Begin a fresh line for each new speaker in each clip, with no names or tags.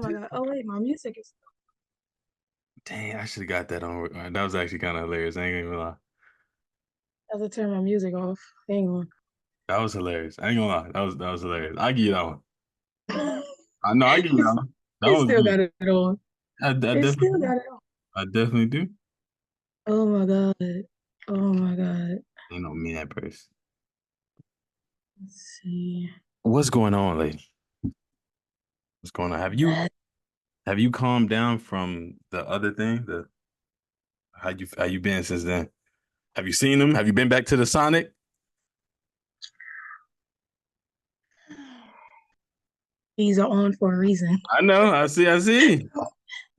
my god. Oh wait, my music is.
Dang, I should have got that on. That was actually kind of hilarious. I ain't gonna lie.
I have to turn my music off. Hang on.
That was hilarious. I ain't gonna lie. That was hilarious. I give you that one.
It
I know. I give you that one. That one was
still
good.
got it on.
I
It
definitely
still
do.
got it on.
I definitely do.
Oh my god. Oh my god.
Ain't no me that person.
Let's see.
What's going on, lady? What's going on? Have you calmed down from the other thing? The how you been since then? Have you seen them? Have you been back to the Sonic?
These are on for a reason.
I know. I see. I see.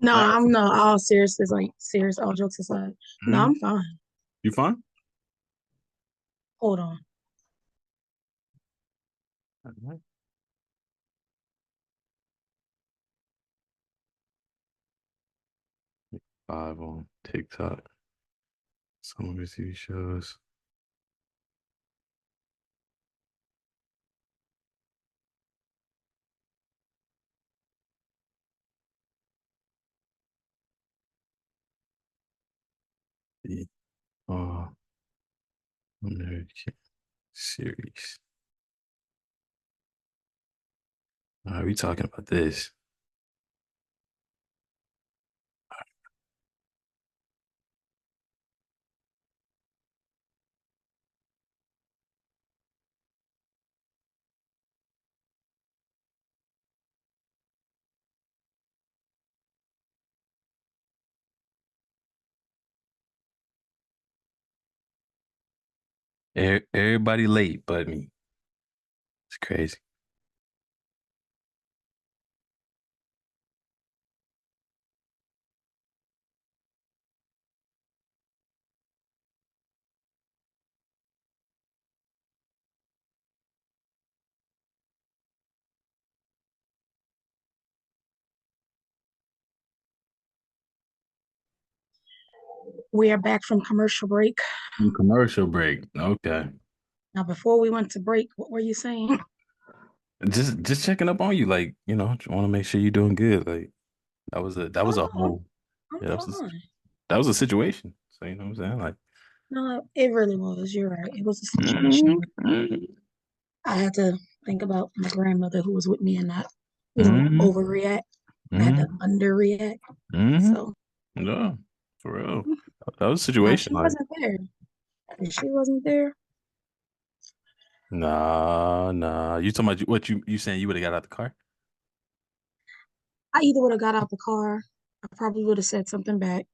No,
I,
I'm no all serious. Is like serious. All jokes aside. No,
Mhm.
I'm fine.
You fine?
Hold on.
Alright. Live on TikTok. Some of his TV shows. The American series. All right, we talking about this. Everybody late but me. It's crazy.
We are back from commercial break.
Commercial break. Okay.
Now, before we went to break, what were you saying?
Just checking up on you, like, want to make sure you're doing good. Like that was a
Oh,
whole
I'm
yeah,
fine.
that was a situation. So you know what I'm saying? Like
No, it really was. You're right. It was a
mhm,
situation. I had to think about my grandmother who was with me and not,
mhm,
overreact. I had to
mhm,
underreact.
mhm.
So
Yeah, for real. That was a
now
situation.
she
Like,
wasn't there. If she wasn't there,
nah, nah. You talking about what you saying you would have got out the car?
I either would have got out the car, I probably would have said something back,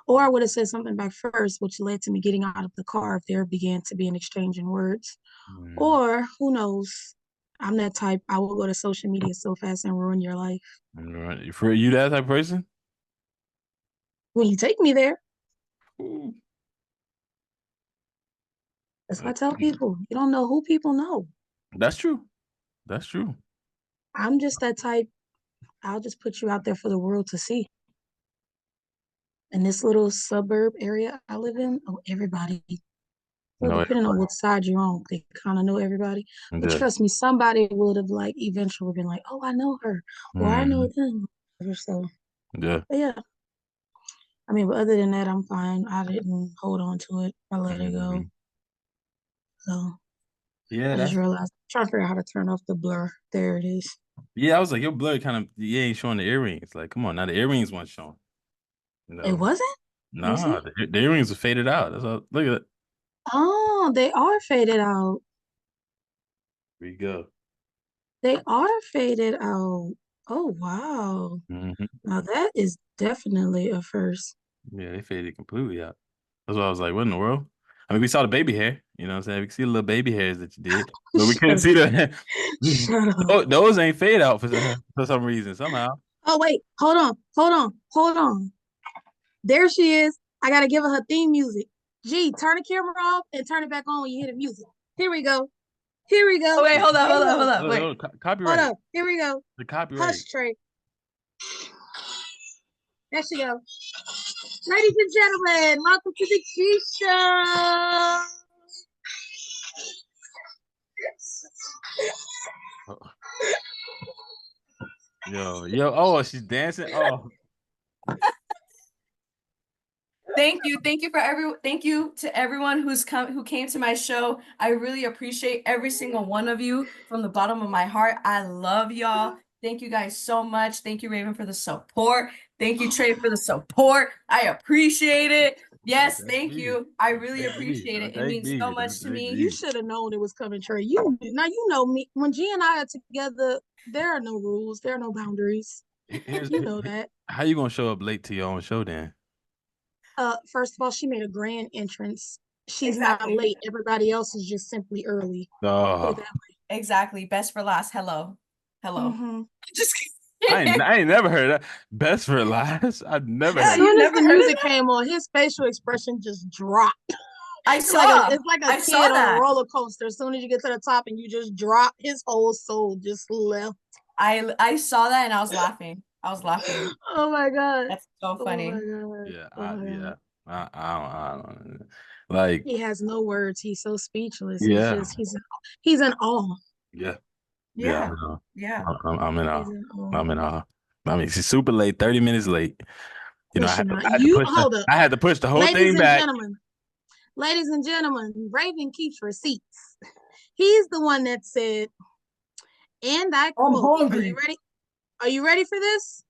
or I would have said something back first, which led to me getting out of the car if there began to be an exchange in words.
Mm,
Or who knows? I'm that type. I will go to social media so fast and ruin your life.
right. For you that type of person?
When you take me there,
Ooh.
that's what I tell people. You don't know who people know.
That's true. That's true.
I'm just that type. I'll just put you out there for the world to see. In this little suburb area I live in, oh, everybody. Well,
No,
depending on
everybody.
what side you're on, they kind of know everybody. But
Yeah.
trust me, somebody would have like eventually been like, "Oh, I know her," or "I know
Mhm.
them." So,
Yeah.
but yeah. I mean, but other than that, I'm fine. I didn't hold on to it. I let it go.
Mhm.
So
Yeah,
I just
that's
realized, trying to figure out how to turn off the blur. There it is.
yeah. I was like, your blood kind of you ain't showing the earrings. Like, come on, now the earrings weren't showing.
It
No,
wasn't. Let me
nah,
see.
the earrings were faded out. That's all. Look at it.
Oh, they are faded out.
There you go.
They are faded out. Oh, wow.
Hmm.
Now that is definitely a first.
Yeah, they faded completely out. That's why I was like, what in the world? I mean, we saw the baby hair. You know what I'm saying? We could see the little baby hairs that you did, but we couldn't
Shut up.
see the.
Shut up.
Those ain't fade out for some reason somehow.
Oh, wait. Hold on. Hold on. Hold on. There she is. I got to give her her theme music. Gee, turn the camera off and turn it back on when you hear the music. Here we go. Here we
Oh
go.
wait, hold on,
Here
hold
we
on,
go.
hold on.
No,
Wait.
no,
Hold
copyright.
up. Here we go.
The copyright.
Hush, Trey. There she go. Ladies and gentlemen, welcome to the G Show.
Oh, Yo. Oh, she's dancing. Oh,
Thank you to everyone who came to my show. I really appreciate every single one of you from the bottom of my heart. I love y'all. Thank you guys so much. Thank you, Raven, for the support. Thank you, Trey, for the support. I appreciate it. Yes, thank you. I really appreciate it. It means so much to me.
You should have known it was coming, Trey. You know me. When G and I are together, there are no rules. There are no boundaries. You know that.
How you gonna show up late to your own show then?
First of all, she made a grand entrance. She's not late. Everybody else is just simply early.
Oh,
exactly. Best for last. Hello. Just
kidding. I ain't never heard that. Best for last. I've never heard.
As soon as the music came on, his facial expression just dropped.
It's like
a kid on a roller coaster. As soon as you get to the top and you just drop, his whole soul just left.
I saw that and I was laughing.
Oh my god,
that's so funny.
Yeah, I don't like.
He has no words. He's so speechless.
Yeah,
he's in awe.
Yeah.
I'm
in awe. I'm in awe. I mean, she's super late, 30 minutes late. You know, I had to push the whole thing back.
Ladies and gentlemen, Raven keeps receipts. He's the one that said, and I quote,
I'm hungry.
Are you ready? Are you ready for this?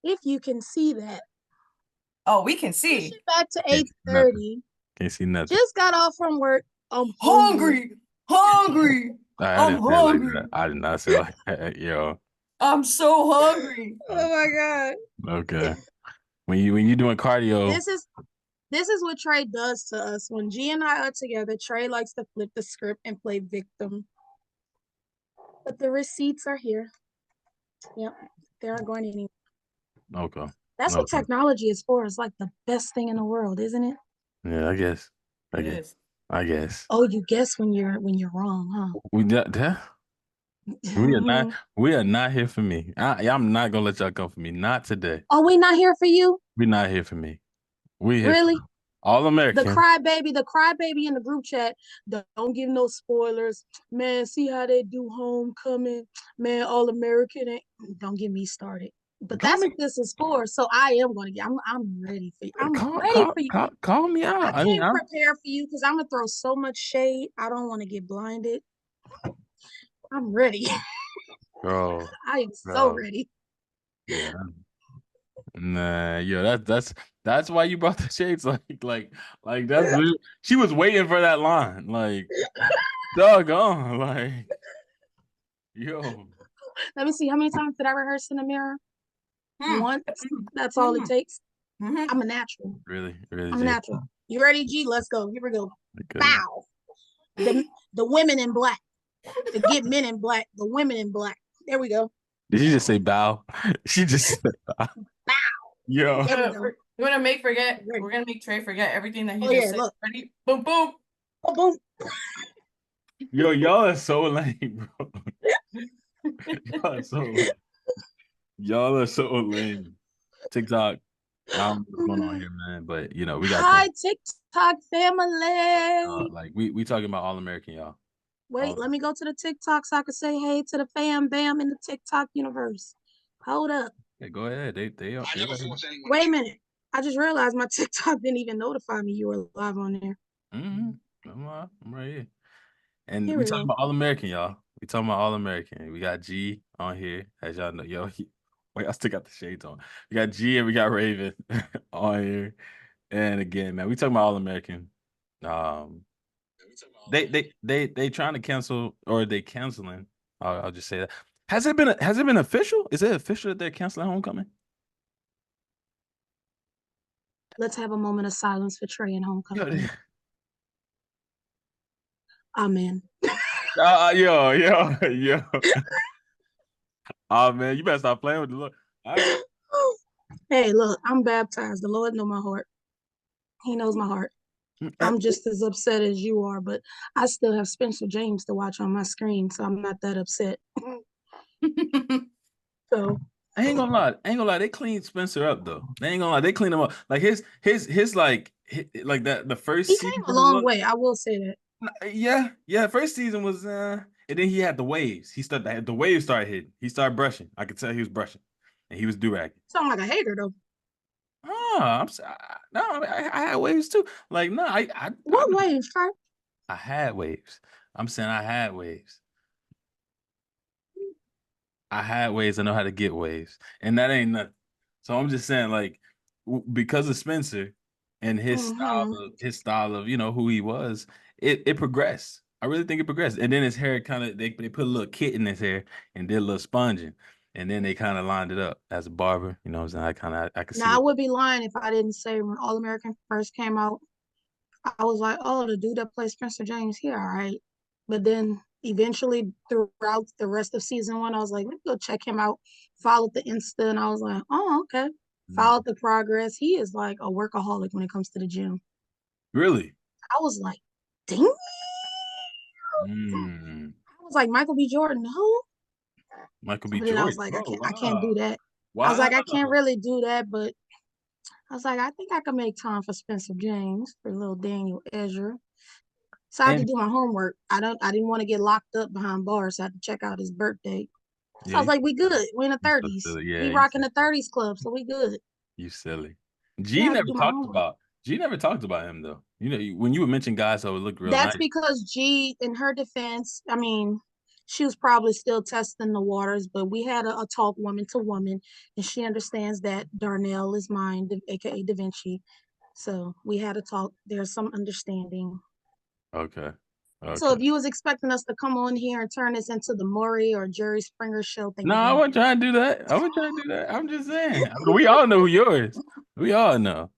If you can see that.
Oh, we can see.
Back to 8:30.
Can't see nothing.
Just got off from work. I'm
hungry. I'm hungry.
I did not say like that, yo.
I'm so hungry.
Oh my god.
Okay. When you doing cardio.
This is what Trey does to us. When G and I are together, Trey likes to flip the script and play victim. But the receipts are here. Yep. They aren't going anywhere.
Okay.
That's what technology is for. It's like the best thing in the world, isn't it?
Yeah, I guess. I guess.
Oh, you guess when you're wrong, huh?
We are not here for me. I'm not gonna let y'all come for me. Not today.
Oh, we not here for you?
We're not here for me. We here
really?
All American.
The crybaby in the group chat. Don't give no spoilers. Man, see how they do homecoming. Man, All American. Don't get me started. But that's what this is for. So I am going to get. I'm ready for you. I'm ready for you.
Call me out.
I can't prepare for you because I'm gonna throw so much shade. I don't want to get blinded. I'm ready.
Bro,
I am so ready.
Yeah. Nah, yo, that's why you brought the shades. Like that's she was waiting for that line. Like, doggone, like, yo.
Let me see. How many times did I rehearse in the mirror? Once. That's all it takes. I'm a natural.
Really?
I'm a natural. You ready, G? Let's go. Here we go. Bow. The women in black. The get men in black. The women in black. There we go.
Did she just say bow? She just said bow.
Bow.
Yo.
We're gonna make Trey forget everything that he just said.
Look.
Ready? Boom, boom.
Boom, boom.
Yo, y'all are so lame, bro. Y'all are so lame. TikTok. I don't know what's going on here, man. But you know, we got
Hi, TikTok family.
like we talking about All American, y'all.
Wait, let me go to the TikTok so I can say hey to the fam bam in the TikTok universe. Hold up.
Yeah, go ahead. They are.
Wait a minute. I just realized my TikTok didn't even notify me you were live on there.
I'm right here. And we talking about All American, y'all. We talking about All American. We got G on here, as y'all know. Yo, wait, I still got the shades on. We got G and we got Raven on here. And again, man, we talking about All American. They trying to cancel, or they canceling. I'll just say that. Has it been official? Is it official that they're canceling Homecoming?
Let's have a moment of silence for Trey and Homecoming. Amen.
Yo. Oh man, you better stop playing with the Lord.
Hey, look, I'm baptized. The Lord knows my heart. He knows my heart. I'm just as upset as you are, but I still have Spencer James to watch on my screen, so I'm not that upset. So
I ain't gonna lie. They cleaned Spencer up though. They ain't gonna lie. They cleaned him up. Like his like that. The first
he came a long way. I will say that.
Yeah. First season was And then he had the waves. The waves started hitting. He started brushing. I could tell he was brushing, and he was do-ragging.
Sound like a hater though.
Oh, no, I had waves too. Like no,
What waves, Trey?
I had waves. I'm saying I had waves. I had waves. I know how to get waves, and that ain't nothing. So I'm just saying, like, because of Spencer and his style of who he was, it progressed. I really think it progressed. And then his hair kind of they put a little kit in his hair and did a little sponging, and then they kind of lined it up as a barber. You know what I'm saying? I could see
Now I
it.
would be lying if I didn't say when All American first came out, I was like, oh, the dude that plays Spencer James, he all right. But then eventually throughout the rest of season 1, I was like, let me go check him out. Followed the Insta and I was like, oh, okay. Followed the progress. He is like a workaholic when it comes to the gym.
Really?
I was like, dang.
Mm.
I was like, Michael B. Jordan, no.
Michael B.
But then I was
Jordan.
like,
Oh,
I can't do
wow.
that. I was
Wow.
like, I can't really do that, but I was like, I think I can make time for Spencer James, for little Daniel Ezra. So I had to
And
do my homework. I didn't want to get locked up behind bars, so I had to check out his birthday. So I was
yeah,
like, we good. We in the
you so
30s.
silly. Yeah,
We rocking the 30s club, so we good.
you silly.
Yeah,
G
I had to
never
do my
talked
homework.
about G never talked about him though. When you would mention guys who would look real
That's
nice.
because G, in her defense, I mean, she was probably still testing the waters, but we had a talk woman to woman, and she understands that Darnell is mine, aka Da Vinci. So we had a talk. There's some understanding.
Okay.
So
Okay.
if you was expecting us to come on here and turn this into the Maury or Jerry Springer show, thank
No,
you
I
very much.
wasn't trying to do that. I wasn't trying to do that. I'm just saying. I mean, we all know who yours. We all know.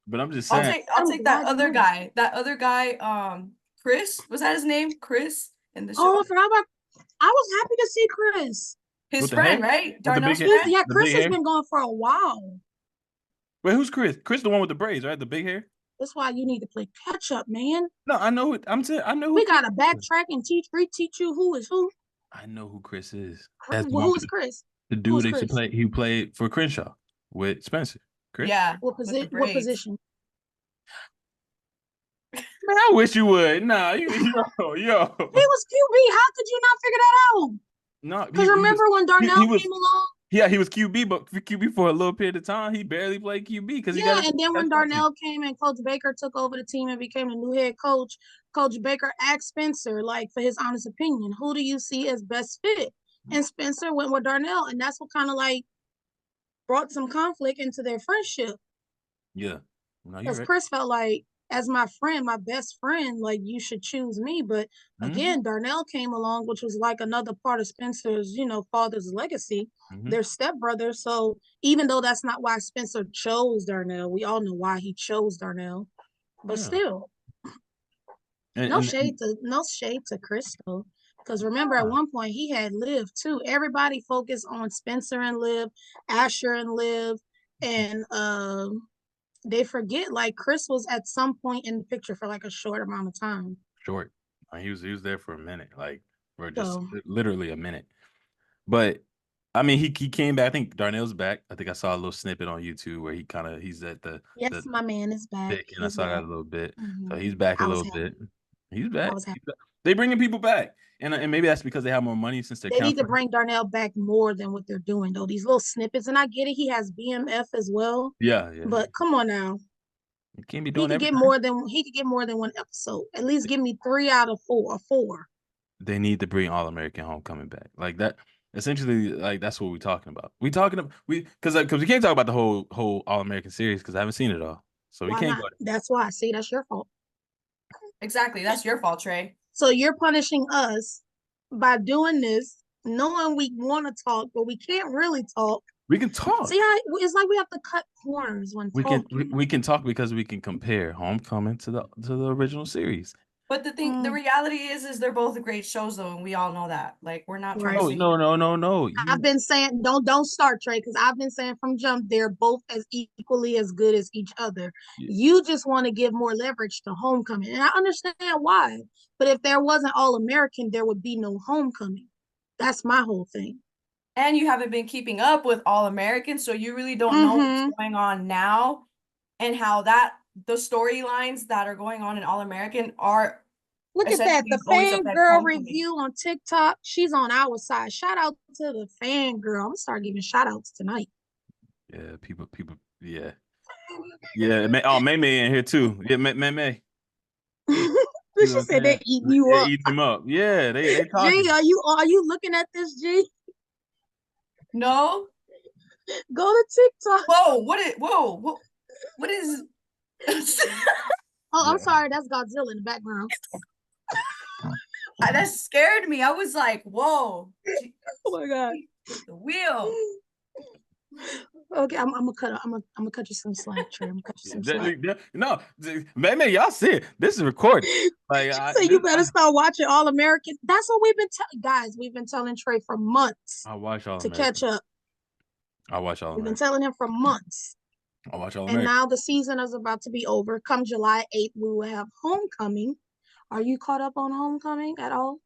But I'm just saying.
I'll
I'm
take that
glad you
other
know.
guy. That other guy, Chris, was that his name? Chris in the
Oh,
show.
I forgot about. I was happy to see Chris.
His
With the hair?
friend, right?
With the big
Darnell's
hair?
friend?
Yeah,
The
Chris
big
has
hair?
been going for a while.
Wait, who's Chris? Chris the one with the braids, right? The big hair?
That's why you need to play catch up, man.
No, I know it. I'm saying I know who
We
Chris
gotta
is.
backtrack and reteach you who is who.
I know who Chris is. That's the
Well,
one
who
with
is Chris?
the
Who
dude
is
that used to
Chris?
play. He played for Crenshaw with Spencer. Chris?
Yeah,
What
with the
position? What
braids.
position?
Man, I wish you would. Nah, yo.
He was QB. How could you not figure that out?
No,
Because remember when Darnell
he was
came along?
yeah, he was QB, but QB for a little period of time. He barely played QB because he got
Yeah,
his
and then when
that team.
Darnell came and Coach Baker took over the team and became the new head coach, Coach Baker asked Spencer, like, for his honest opinion, who do you see as best fit? And Spencer went with Darnell, and that's what kind of like brought some conflict into their friendship.
Yeah. No, you're
Because
right.
Chris felt like, as my friend, my best friend, like you should choose me. But again, Darnell came along, which was like another part of Spencer's, father's legacy, their stepbrother. So even though that's not why Spencer chose Darnell, we all know why he chose Darnell. But
Yeah.
still, no shade to Chris though. Because remember, at one point he had Liv too. Everybody focused on Spencer and Liv, Asher and Liv, and they forget like Chris was at some point in the picture for like a short amount of time.
Short. He was there for a minute, like for just
So
literally a minute. But I mean, he came back. I think Darnell's back. I think I saw a little snippet on YouTube where he's at
yes,
the
my man is back.
pick, and I
He's
saw that
back.
a little bit. So
Mm-hmm.
he's back a
I was
little
happy.
bit. He's
I
back.
was happy.
They bringing people back, and maybe that's because they have more money since they're
They need to
counting.
bring Darnell back more than what they're doing though. These little snippets, and I get it. He has BMF as well,
Yeah.
but come on now.
You can't be
He
doing
could get
everything.
more than one episode. At least give me 3 out of 4 or 4.
They need to bring All American Homecoming back, like that. Essentially, like that's what we're talking about. Because we can't talk about the whole All American series because I haven't seen it all, so we
Why
can't
not?
go.
That's why. See, that's your fault.
Exactly. That's your fault, Trey.
So you're punishing us by doing this, knowing we want to talk, but we can't really talk.
We can
See
talk.
how it's like we have to cut corners when talking.
We can talk because we can compare Homecoming to the original series.
But the reality is they're both great shows though, and we all know that. Like we're not trying to
Right.
say
No.
I've been saying don't start Trey because I've been saying from jump they're both as equally as good as each other. You just want to give more leverage to Homecoming, and I understand why. But if there wasn't All American, there would be no Homecoming. That's my whole thing.
and you haven't been keeping up with All American, so you really don't know what's going on now and how the storylines that are going on in All American are
Look at that. The
Essentially, always affect
fangirl
homecoming.
review on TikTok. She's on our side. Shout out to the fangirl. I'm gonna start giving shout outs tonight.
Yeah, people, yeah. Yeah, May in here too. Yeah, May. You know
She
what I'm
said they
saying?
eating you
They
up.
eat him up. Yeah, they talking.
G, are you looking at this, G?
No.
Go to TikTok.
Whoa, what is
Oh, I'm
Yeah.
sorry, that's Godzilla in the background.
that scared me. I was like, whoa.
Oh my god.
The wheel.
Okay, I'm gonna cut you some slack, Trey. I'm gonna cut you some slack.
No, May, y'all see it. This is recorded. Like,
So you better start watching All American. That's what we've been guys. We've been telling Trey for months
I watch All
to
American.
catch up.
I watch All
We've been
American.
telling him for months.
I watch All
And
American.
now the season is about to be over. Come July 8th, we will have Homecoming. Are you caught up on Homecoming at all?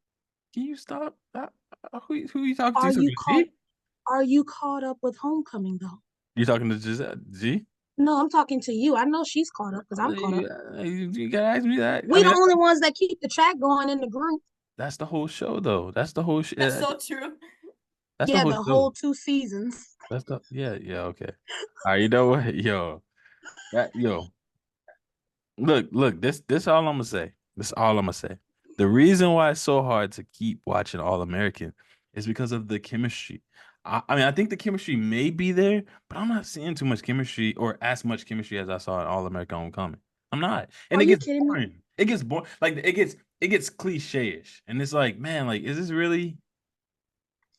Can you stop? Who you talking
Are
to?
you
G?
Are you caught up with Homecoming though?
You talking to G?
No, I'm talking to you. I know she's caught up because I'm caught up.
You gotta ask me that.
We the only ones that keep the chat going in the group.
That's the whole show, though. That's the whole show.
That's so true.
That's
Yeah,
the whole show.
2 seasons.
That's the okay. All right, you know what, yo, look. This all I'm gonna say. This all I'm gonna say. The reason why it's so hard to keep watching All American is because of the chemistry. I mean, I think the chemistry may be there, but I'm not seeing too much chemistry or as much chemistry as I saw in All American Homecoming. I'm not, and it gets boring. It gets boring. Like it gets cliche-ish, and it's like, man, like, is this really?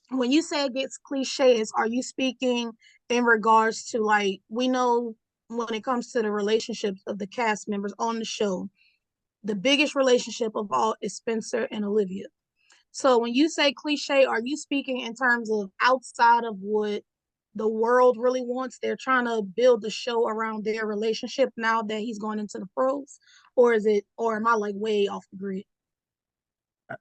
When you say it gets cliches, are you speaking in regards to, like, we know when it comes to the relationships of the cast members on the show, the biggest relationship of all is Spencer and Olivia. So when you say cliche, are you speaking in terms of outside of what the world really wants? They're trying to build the show around their relationship now that he's going into the pros, or am I like way off the grid?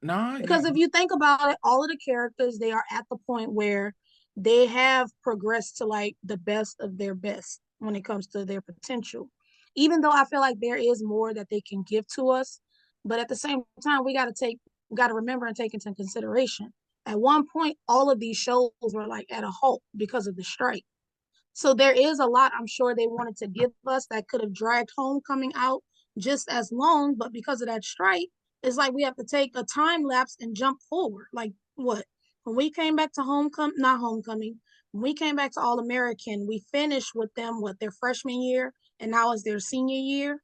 No,
Because if you think about it, all of the characters, they are at the point where they have progressed to like the best of their best when it comes to their potential. Even though I feel like there is more that they can give to us, but at the same time, we got to remember and take into consideration. At one point, all of these shows were like at a halt because of the strike. So there is a lot I'm sure they wanted to give us that could have dragged Homecoming out just as long, but because of that strike, it's like we have to take a time lapse and jump forward. Like what? When we came back to not Homecoming, when we came back to All American, we finished with them their freshman year, and now it's their senior year.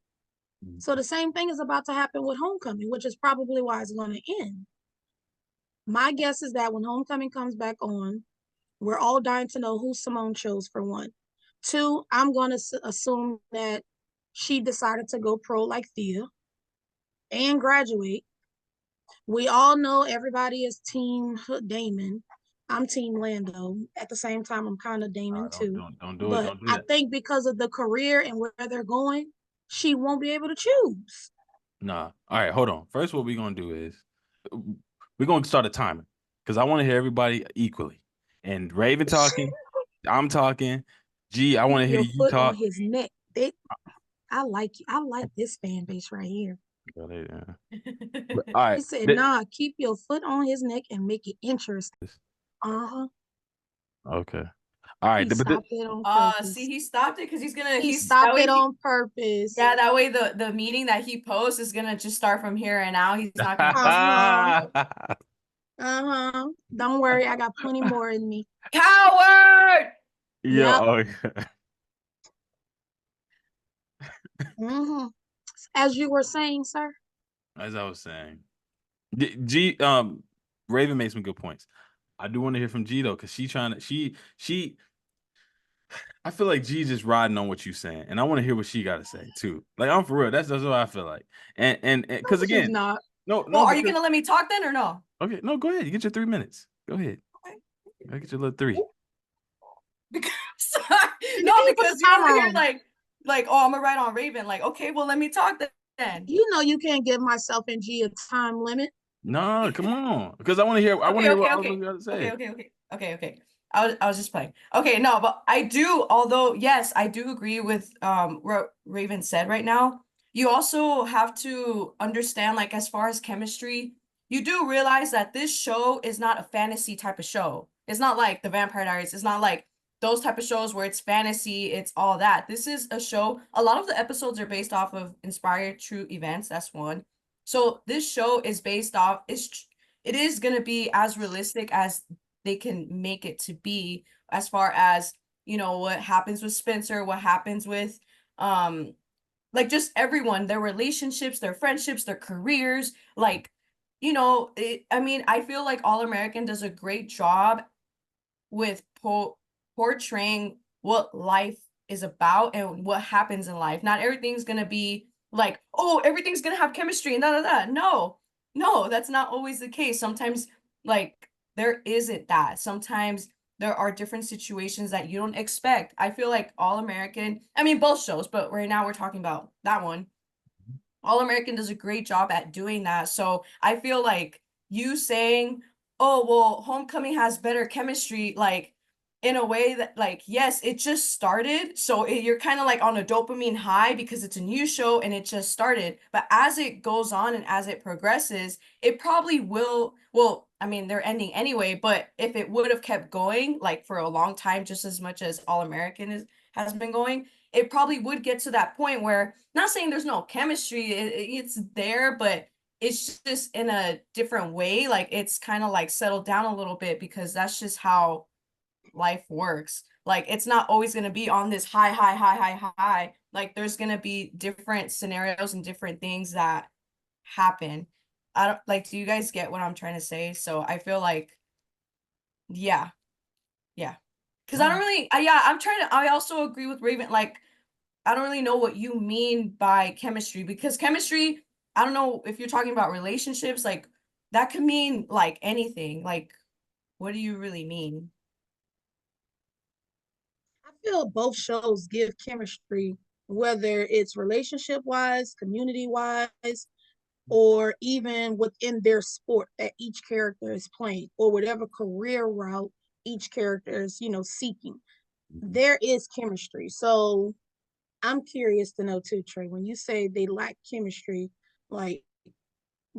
So the same thing is about to happen with Homecoming, which is probably why it's going to end. My guess is that when Homecoming comes back on, we're all dying to know who Simone chose for one. Two, I'm going to assume that she decided to go pro like Thea and graduate. We all know everybody is team Damon. I'm team Lando. At the same time, I'm kind of Damon too.
Don't do it.
But
Don't do
I
that.
think because of the career and where they're going, she won't be able to choose.
Nah. All right, hold on. First, what we're gonna do is we're gonna start a timer because I want to hear everybody equally. And Raven talking, I'm talking. G, I want to hear you talk.
On his neck. I like this fan base right here.
All right.
He said, "Nah, keep your foot on his neck and make it interesting."
Okay. All right.
He stopped it on purpose.
See, he stopped it because
he stopped it on purpose.
Yeah, that way the meeting that he posts is gonna just start from here and out. He's not gonna.
Don't worry, I got plenty more in me.
Coward.
Yeah.
Yep. As you were saying, sir.
As I was saying, G, Raven made some good points. I do want to hear from G though, because she. I feel like G just riding on what you saying, and I want to hear what she got to say too. Like, I'm for real. That's what I feel like. And because again,
not.
No.
Well, are you gonna let me talk then or no?
Okay, no, go ahead. You get your 3 minutes. Go ahead. Okay. I get your little 3.
Because because you're over here like, oh, I'm gonna write on Raven. Like, okay, well, let me talk then.
You know you can't give myself and G a time limit.
No, come on. Because I want to hear what I got to say.
Okay. I was just playing. Okay, no, but I do, although yes, I do agree with what Raven said right now. you also have to understand, like, as far as chemistry, you do realize that this show is not a fantasy type of show. It's not like The Vampire Diaries. It's not like those type of shows where it's fantasy, it's all that. This is a show. A lot of the episodes are based off of inspired true events. That's one. So this show is based off, it is going to be as realistic as they can make it to be, as far as, you know, what happens with Spencer, what happens with like just everyone, their relationships, their friendships, their careers, like, you know, I mean, I feel like All American does a great job with portraying what life is about and what happens in life. Not everything's gonna be like, oh, everything's gonna have chemistry and da. No, no, that's not always the case. Sometimes, like, there isn't that. Sometimes there are different situations that you don't expect. I feel like All American, I mean, both shows, but right now we're talking about that one. All American does a great job at doing that. So I feel like you saying, oh, well, Homecoming has better chemistry, like, in a way that, like, yes, it just started. So you're kind of like on a dopamine high because it's a new show and it just started. But as it goes on and as it progresses, it probably will. Well, I mean, they're ending anyway, but if it would have kept going, like, for a long time, just as much as All American has been going, it probably would get to that point where, not saying there's no chemistry, it's there, but it's just in a different way. Like, it's kind of like settled down a little bit because that's just how life works. Like, it's not always going to be on this high. Like, there's going to be different scenarios and different things that happen. I don't like, do you guys get what I'm trying to say? So I feel like, yeah, yeah. Because I don't really, yeah, I also agree with Raven. Like, I don't really know what you mean by chemistry, because chemistry, I don't know if you're talking about relationships, like, that could mean like anything. Like, what do you really mean?
I feel both shows give chemistry, whether it's relationship wise, community wise, or even within their sport that each character is playing, or whatever career route each character is, seeking.
Mhm.
There is chemistry. So I'm curious to know too, Trey, when you say they lack chemistry, like,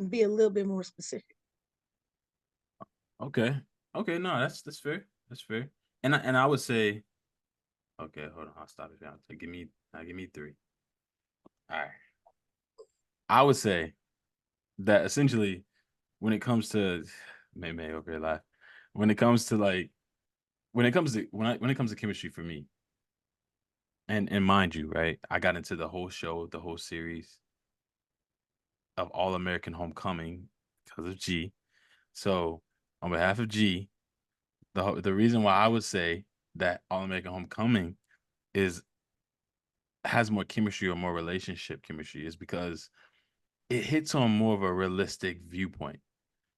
be a little bit more specific.
Okay. Okay, no, that's fair. That's fair. And I would say, okay, hold on, I'll stop it down. So give me three. All right. I would say that essentially when it comes to may okay laugh. When it comes to like when it comes to chemistry for me, and mind you, right, I got into the whole show, the whole series of All American Homecoming because of G. So on behalf of G, the reason why I would say that All American Homecoming is has more chemistry or more relationship chemistry is because it hits on more of a realistic viewpoint.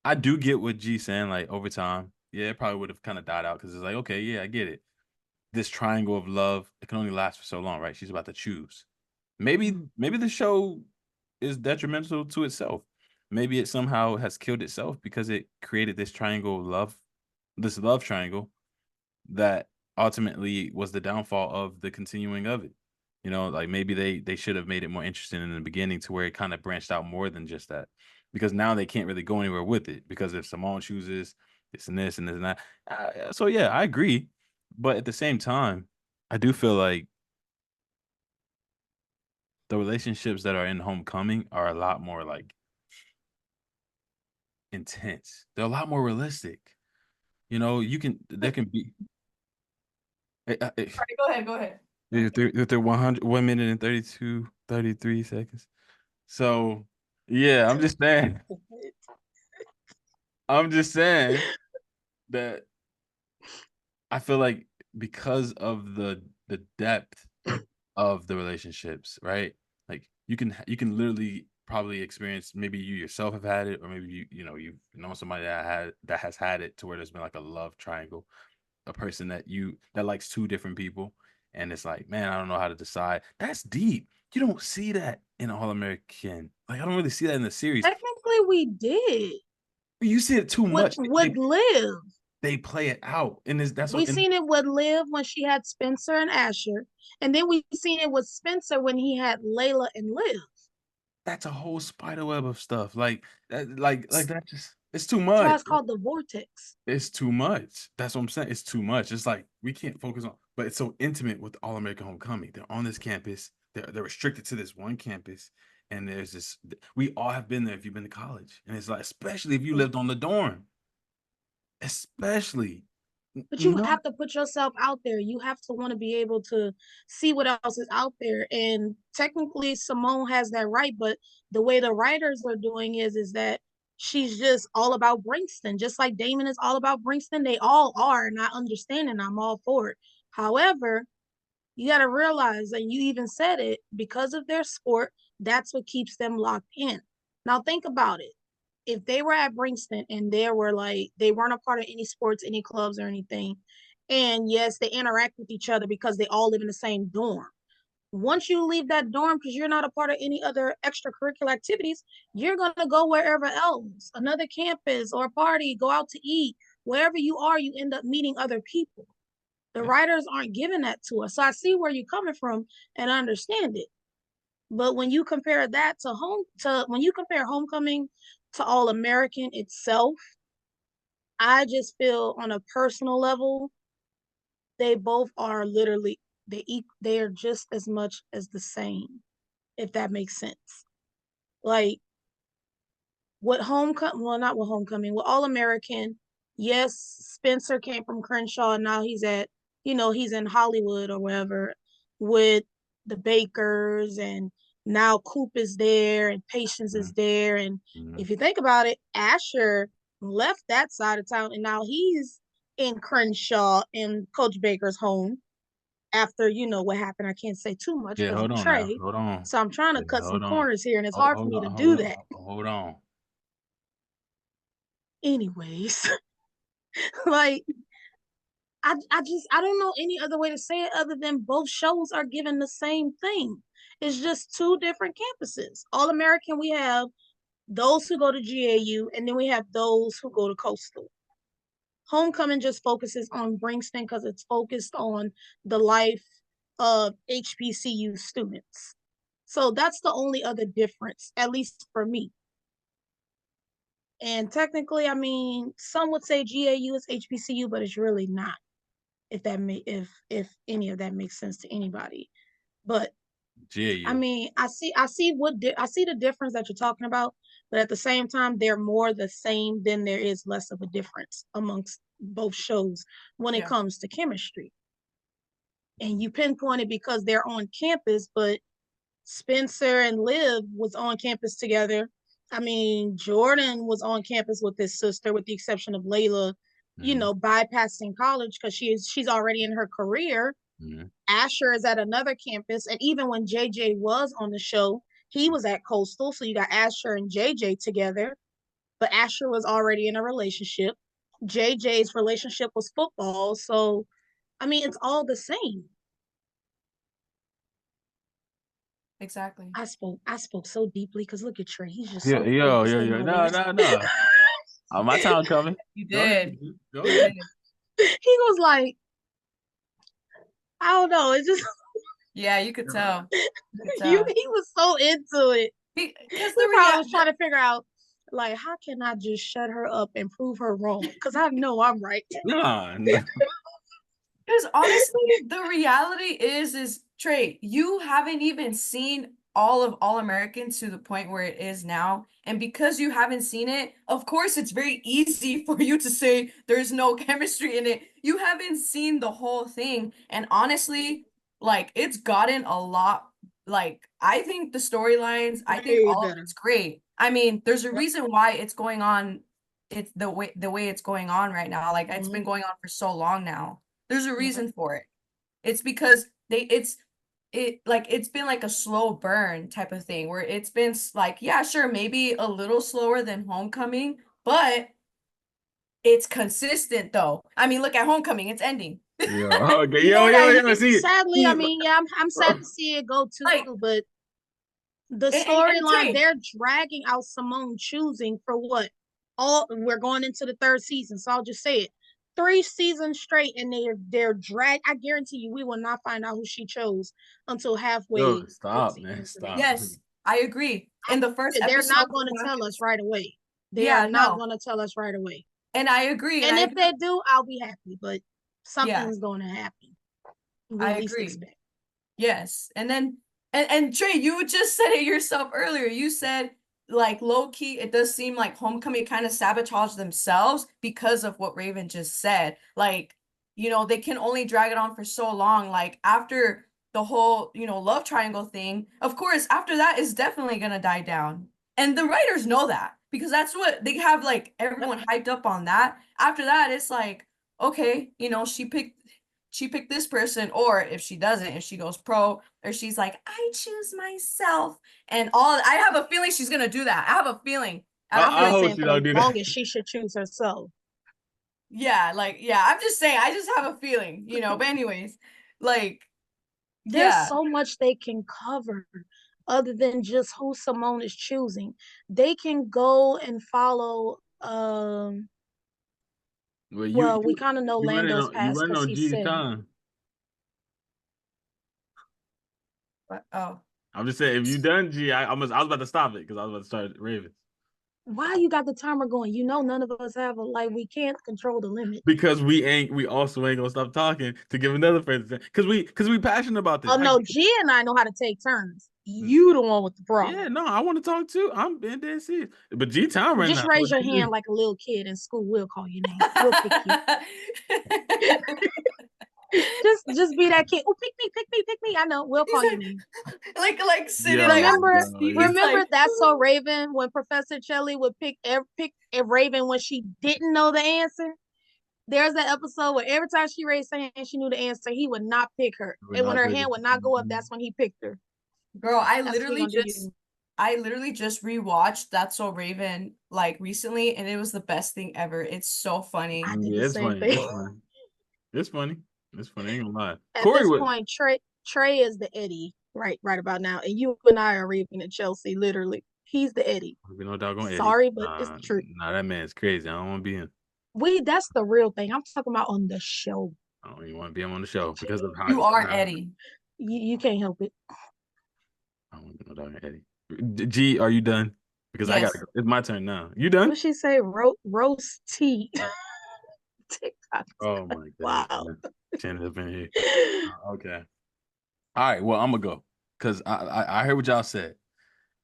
I do get what G saying, like, over time, yeah, it probably would have kind of died out because it's like, okay, yeah, I get it. This triangle of love, it can only last for so long, right? She's about to choose. Maybe the show is detrimental to itself. Maybe it somehow has killed itself because it created this triangle of love, this love triangle that ultimately was the downfall of the continuing of it. You know, like maybe they should have made it more interesting in the beginning to where it kind of branched out more than just that. Because now they can't really go anywhere with it. Because if Simone chooses this and that. So yeah, I agree. But at the same time, I do feel like the relationships that are in Homecoming are a lot more like intense. They're a lot more realistic. You know, there can be
All right, go ahead.
they're 100 1 minute and 33 seconds. So yeah, I'm just saying that I feel like because of the depth of the relationships, right? Like you can literally probably experience, maybe you yourself have had it, or maybe you've known somebody that has had it to where there's been like a love triangle, a person that likes two different people, and it's like, man, I don't know how to decide. That's deep. You don't see that in All American. Like, I don't really see that in the series.
Technically, we did
You see it too
with
much.
Liv.
They play it out, and that's
We
what. And
seen it with Liv when she had Spencer and Asher, and then we seen it with Spencer when he had Layla and Liv.
that's a whole spider web of stuff. Like that, like that just it's too
That's why
much.
it's called the vortex.
It's too much. That's what I'm saying. It's too much. It's like we can't focus on, but it's so intimate with All American Homecoming. They're on this campus. They're restricted to this one campus, and there's this. We all have been there if you've been to college, and it's like, especially if you lived on the dorm, especially.
But you
No,
have to put yourself out there. You have to want to be able to see what else is out there. And technically, Simone has that right. But the way the writers are doing is that she's just all about Brixton, just like Damon is all about Brixton. They all are, and I understand, and I'm all for it. However, you got to realize, and you even said it, because of their sport, that's what keeps them locked in. Now, think about it. If they were at Brixton and they weren't a part of any sports, any clubs or anything, and yes, they interact with each other because they all live in the same dorm. Once you leave that dorm, because you're not a part of any other extracurricular activities, you're going to go wherever else, another campus or a party, go out to eat. Wherever you are, you end up meeting other people. The writers aren't giving that to us. So I see where you're coming from and I understand it. But when you compare that when you compare Homecoming to All American itself, I just feel on a personal level, they both are literally they are just as much as the same, if that makes sense. Like with Homecoming, well, not with Homecoming, with All American, yes, Spencer came from Crenshaw and now he's in Hollywood or wherever with the Bakers, and now Coop is there and Patience is there. And if you think about it, Asher left that side of town and now he's in Crenshaw in Coach Baker's home after what happened. I can't say too much
yeah,
because
hold
of
on now.
Trey.
Hold on.
So I'm trying to
Yeah,
cut some
hold on.
corners here and it's hard for me to do that.
Hold on.
Anyways, like I don't know any other way to say it other than both shows are given the same thing. It's just two different campuses. All American, we have those who go to GAU, and then we have those who go to Coastal. Homecoming just focuses on Brixton because it's focused on the life of HBCU students. So that's the only other difference, at least for me. And technically, I mean, some would say GAU is HBCU, but it's really not. If any of that makes sense to anybody. But
GAU.
I mean, I see the difference that you're talking about, but at the same time, they're more the same than there is less of a difference amongst both shows when it comes to chemistry. And you pinpointed because they're on campus, but Spencer and Liv was on campus together. I mean, Jordan was on campus with his sister, with the exception of Layla, bypassing college because she's already in her career. Asher is at another campus, and even when JJ was on the show, he was at Coastal. So you got Asher and JJ together, but Asher was already in a relationship. JJ's relationship was football, so I mean, it's all the same.
Exactly.
I spoke so deeply because look at Trey. He's just
Yeah,
so
yo. No. My time coming.
You did.
Go ahead.
He was like, I don't know. It's just
yeah, you could tell.
he was so into it.
Because
he probably was trying to figure out, like, how can I just shut her up and prove her wrong? Because I know I'm right.
Nah.
Because honestly, the reality is Trey, you haven't even seen all of All American to the point where it is now. And because you haven't seen it, of course, it's very easy for you to say there's no chemistry in it. You haven't seen the whole thing. And honestly, like, it's gotten a lot. Like, I think the storylines, I think all of it's great. I mean, there's a reason why it's going on. It's the way it's going on right now. Like, it's been going on for so long now. There's a reason for it. It's because it's been like a slow burn type of thing where it's been like, yeah, sure, maybe a little slower than Homecoming, but it's consistent though. I mean, look at Homecoming, it's ending.
Okay. See,
sadly, I mean, yeah, I'm sad to see it go too, like, but the storyline, they're dragging out Simone choosing for what? We're going into the third season, so I'll just say it. 3 seasons straight, and they're dragged. I guarantee you, we will not find out who she chose until halfway.
Stop, man. Stop.
Yes, I agree. In the first
They're
episode,
not going to tell us right away. They
Yeah,
are not
no.
going to tell us right away.
And I agree.
And
I
if
agree.
they do, I'll be happy. But
Yeah.
something's going to happen. We
I
at least
agree.
expect.
Yes. And then, and Trey, you just said it yourself earlier. You said, like, low key, it does seem like Homecoming kind of sabotaged themselves because of what Raven just said. Like, you know, they can only drag it on for so long. Like, after the whole, you know, love triangle thing, of course, after that is definitely gonna die down. And the writers know that because that's what they have, like, everyone hyped up on that. After that, it's like, okay, you know, she picked this person, or if she doesn't, if she goes pro, or she's like, I choose myself, and all. I have a feeling she's gonna do that. I have a feeling.
I hope
saying
she
for
don't
the
do that.
longest, she should choose herself.
Yeah, like, yeah, I'm just saying, I just have a feeling, you know. But anyways, like,
There's
yeah,
so much they can cover other than just who Simone is choosing. They can go and follow
Well,
we kind of know Lando's
you
past
running
because
on
he
G's
said it.
time.
but oh,
I'm just saying, if you done G, I was about to stop it because I was about to start Ravens.
Why you got the timer going? You know, none of us have we can't control the limit.
Because we also ain't gonna stop talking to give another person because we passionate about this.
Oh no, G and I know how to take turns. You the one with the problem.
Yeah, no, I want to talk too. I'm being dead serious. But G Town right
Just
now.
raise your hand like a little kid in school. We'll call your name. We'll pick you. just be that kid. Oh, pick me. I know. We'll call your name.
like sitting.
Yo,
Like,
remember That's So Raven when Professor Shelley would pick a Raven when she didn't know the answer. There's that episode where every time she raised her hand, she knew the answer. He would not pick her, and when her hand would not go up, that's when he picked her.
Girl, I literally just rewatched That's So Raven like recently, and it was the best thing ever. It's so funny.
I did
yeah,
the
it's
same
funny.
thing.
It's funny. It's funny. I ain't gonna lie.
At
Corey
this
would.
point, Trey is the Eddie right about now, and you and I are Raven and Chelsea. Literally, he's the Eddie.
No doggone Eddie.
Sorry, but it's the truth.
Nah, that man's crazy. I don't want to be him.
That's the real thing. I'm talking about on the show.
I don't even want to be him on the show because of how
you are Eddie.
You can't help it.
I don't want to be no doggone Eddie. G, are you done? Because
Yes.
I gotta go. It's my turn now. You done?
What she say? Roast tea. TikTok.
Oh my god.
Wow.
Chin up in here. Okay. All right. Well, I'm gonna go because I heard what y'all said,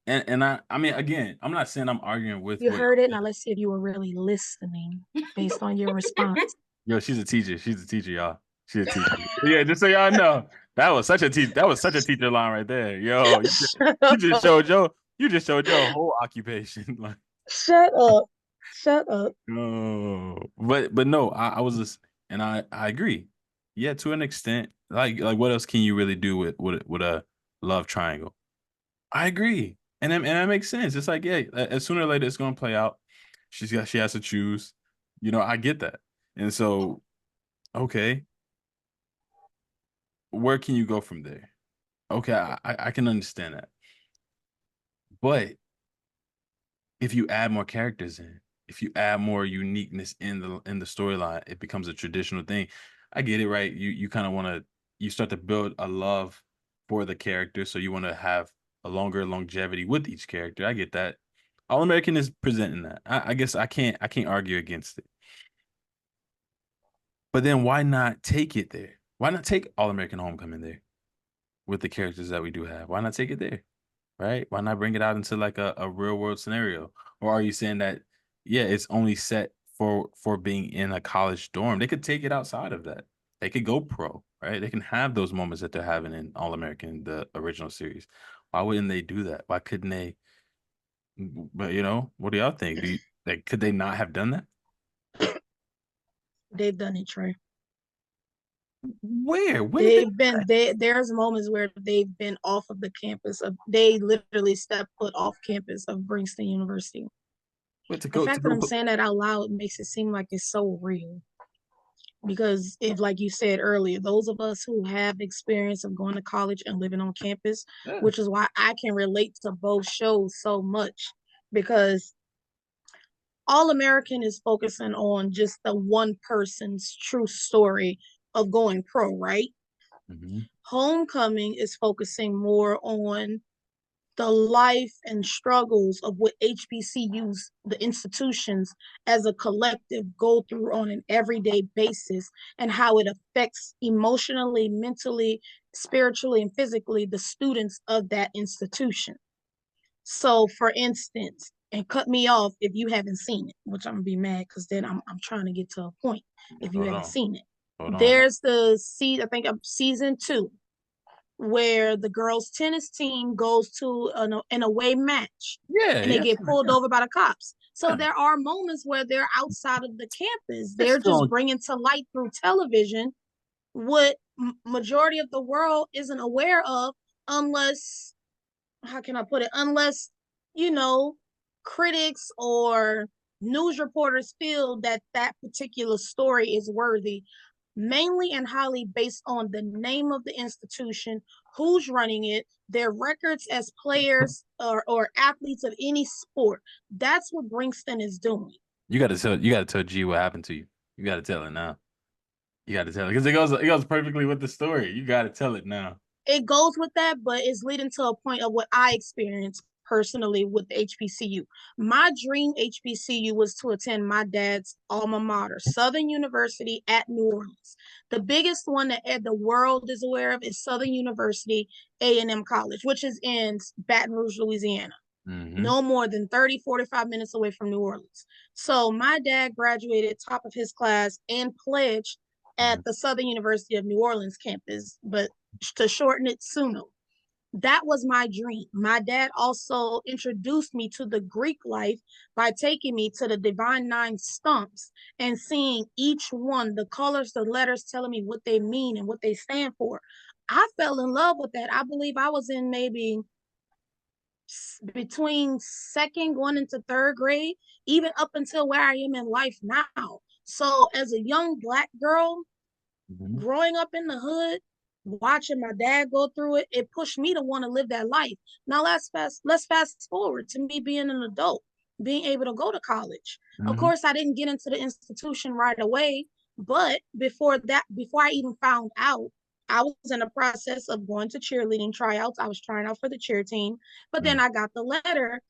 and I mean again, I'm not saying I'm arguing with
you heard it. Now let's see if you were really listening based on your response.
Yo, she's a teacher. She's a teacher, y'all. She's a teacher. Yeah, just so y'all know, that was such a teacher line right there. Yo, you just showed your whole occupation. Like,
shut up.
No, but no, I was just, and I agree. Yeah, to an extent. Like what else can you really do with a love triangle? I agree, and that makes sense. It's like, yeah, as sooner or later it's gonna play out. She has to choose. You know, I get that, and so okay, where can you go from there? Okay, I can understand that, but if you add more characters in, if you add more uniqueness in the storyline, it becomes a traditional thing. I get it, right? You kind of want to start to build a love for the character, so you want to have a longer longevity with each character. I get that. All American is presenting that. I guess I can't argue against it. But then why not take it there? Why not take All American Homecoming there with the characters that we do have? Why not take it there? Right? Why not bring it out into like a real world scenario? Or are you saying that, yeah, it's only set for being in a college dorm? They could take it outside of that. They could go pro, right? They can have those moments that they're having in All American, the original series. Why wouldn't they do that? Why couldn't they? But what do y'all think? Could they not have done that?
They've done it, Trey.
Where?
There's moments where they've been off of the campus they literally stepped foot off campus of Princeton University. The fact that I'm saying that out loud makes it seem like it's so real. Because if, like you said earlier, those of us who have experience of going to college and living on campus, which is why I can relate to both shows so much, because All American is focusing on just the one person's true story of going pro, right?
Mm-hmm.
Homecoming is focusing more on the life and struggles of what HBCUs, the institutions as a collective, go through on an everyday basis, and how it affects emotionally, mentally, spiritually, and physically the students of that institution. So, for instance, and cut me off if you haven't seen it, which I'm gonna be mad because then I'm trying to get to a point if you
Hold
haven't
on.
seen it.
Hold on.
There's I think of season 2, where the girls' tennis team goes to an away match
Yeah,
and they
yeah.
get pulled over by the cops. So
Yeah.
there are moments where they're outside of the campus.
They're
They're
still
just bringing to light through television what majority of the world isn't aware of, unless, how can I put it, unless, you know, critics or news reporters feel that that particular story is worthy, mainly and highly based on the name of the institution, who's running it, their records as players or athletes of any sport. That's what Brinkston is doing.
You gotta tell G what happened to you. You gotta tell it now. You gotta tell it because it goes perfectly with the story. You gotta tell it now.
It goes with that, but it's leading to a point of what I experienced personally with the HBCU. My dream HBCU was to attend my dad's alma mater, Southern University at New Orleans. The biggest one that the world is aware of is Southern University A&M College, which is in Baton Rouge, Louisiana.
Mm-hmm.
No more than 30, 45 minutes away from New Orleans. So my dad graduated top of his class and pledged at the Southern University of New Orleans campus, but to shorten it, SUNO. That was my dream. My dad also introduced me to the Greek life by taking me to the Divine Nine stumps and seeing each one, the colors, the letters, telling me what they mean and what they stand for. I fell in love with that. I believe I was in maybe between second going into third grade, even up until where I am in life now. So as a young Black girl,
Mm-hmm.
growing up in the hood, watching my dad go through it, it pushed me to want to live that life. Now let's fast forward to me being an adult, being able to go to college. Of
Mm-hmm.
course, I didn't get into the institution right away, but before that, before I even found out, I was in the process of going to cheerleading tryouts. I was trying out for the cheer team, but then I got the letter,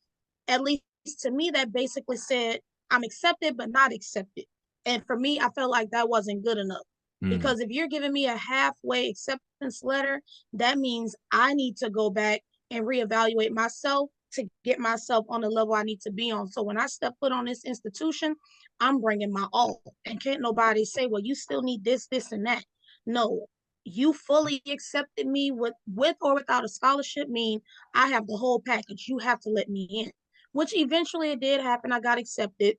at least to me, that basically said I'm accepted but not accepted. And for me, I felt like that wasn't good enough.
Mm-hmm.
Because if you're giving me a halfway acceptance letter, that means I need to go back and reevaluate myself to get myself on the level I need to be on. So when I step foot on this institution, I'm bringing my all. And can't nobody say, well, you still need this, this, and that. No, you fully accepted me with or without a scholarship, mean I have the whole package. You have to let me in, which eventually it did happen. I got accepted.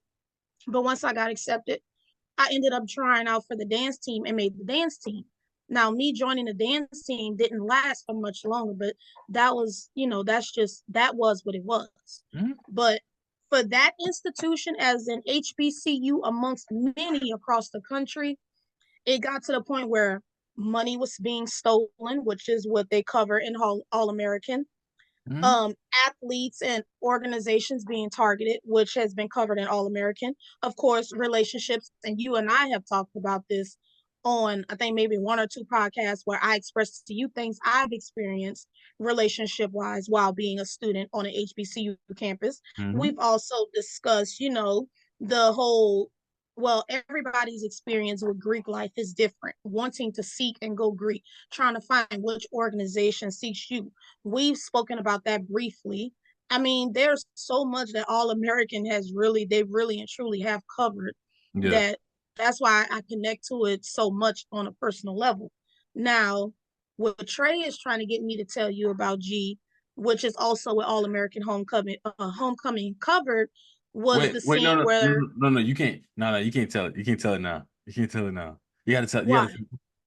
But once I got accepted, I ended up trying out for the dance team and made the dance team. Now, me joining the dance team didn't last for much longer, but that was, that was what it was.
Mm-hmm.
But for that institution, as an HBCU amongst many across the country, it got to the point where money was being stolen, which is what they cover in All American.
Mm-hmm.
Athletes and organizations being targeted, which has been covered in All American. Of course, relationships, and you and I have talked about this on, I think, maybe one or two podcasts where I expressed to you things I've experienced relationship wise while being a student on an HBCU campus.
Mm-hmm.
We've also discussed, the whole, well, everybody's experience with Greek life is different, wanting to seek and go Greek, trying to find which organization seeks you. We've spoken about that briefly. I mean, there's so much that All American they really and truly have covered,
Yeah.
that's why I connect to it so much on a personal level. Now, what Trey is trying to get me to tell you about, G, which is also with All American Homecoming covered, was the
Wait, no,
scene
no, no,
where,
no, no, no, you can't. No, no, you can't tell it. You can't tell it now. You can't tell it now. You
why?
gotta,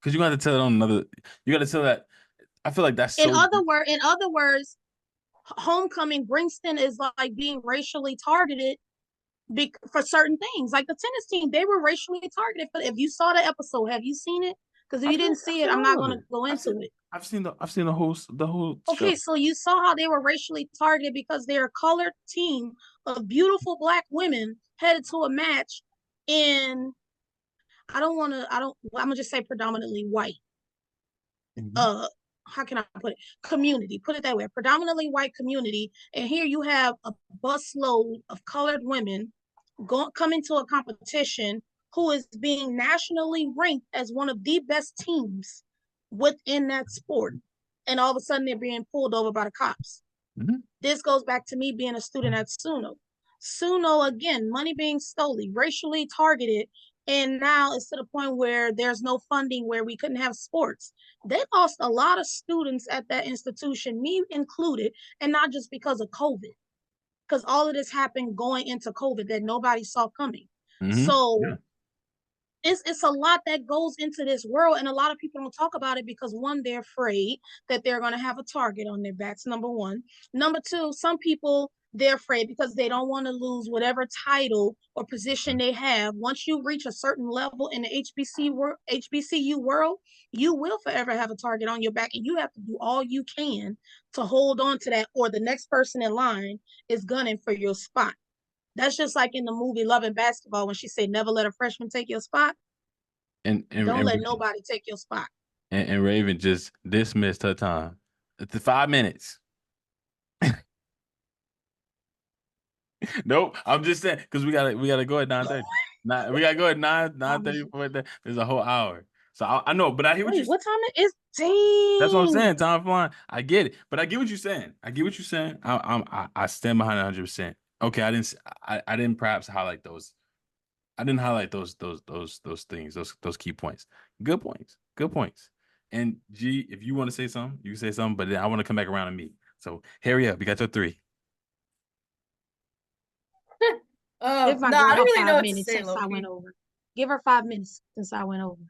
because you gotta tell it on another. You gotta tell that. I feel like that's
In
so.
other words, Homecoming, Bringston is like being racially targeted for certain things. Like the tennis team, they were racially targeted. But if you saw the episode, have you seen it? Because if you didn't
I've
see it,
seen
I'm not
all of
going to
it.
go into it.
I've seen the whole show.
Okay, so you saw how they were racially targeted because they're a colored team of beautiful Black women headed to a match in, I'm going to just say predominantly white.
Mhm.
how can I put it? Community, put it that way, predominantly white community. And here you have a busload of colored women coming to a competition who is being nationally ranked as one of the best teams within that sport. And all of a sudden they're being pulled over by the cops.
Mm-hmm.
This goes back to me being a student at SUNO. SUNO, again, money being stolen, racially targeted, and now it's to the point where there's no funding, where we couldn't have sports. They lost a lot of students at that institution, me included, and not just because of COVID, because all of this happened going into COVID that nobody saw coming.
Mm-hmm.
So
Yeah.
it's a lot that goes into this world, and a lot of people don't talk about it because, one, they're afraid that they're going to have a target on their backs, number one. Number two, some people, they're afraid because they don't want to lose whatever title or position they have. Once you reach a certain level in the HBCU world, you will forever have a target on your back, and you have to do all you can to hold on to that, or the next person in line is gunning for your spot. That's just like in the movie Love and Basketball when she said, never let a freshman take your spot.
And
Don't let nobody take your spot.
And Raven just dismissed her time. It's 5 minutes. Nope. I'm just saying, because we gotta go at 9:30. We gotta go at 9:30. There's a whole hour. So I know, but I hear what
Wait,
you're
what time it is? Dang.
That's what I'm saying. Time flying. I get it, but I get what you're saying. I stand behind it 100%. Okay, I didn't perhaps highlight those. I didn't highlight those things, those key points. Good points. Good points. And G, if you want to say something, you can say something, but then I want to come back around to me. So hurry up. You got your 3.
Give my
No, I
girl
don't really know
5
what to
minutes
say,
since I
Loki.
went over. Give her 5 minutes since I went over.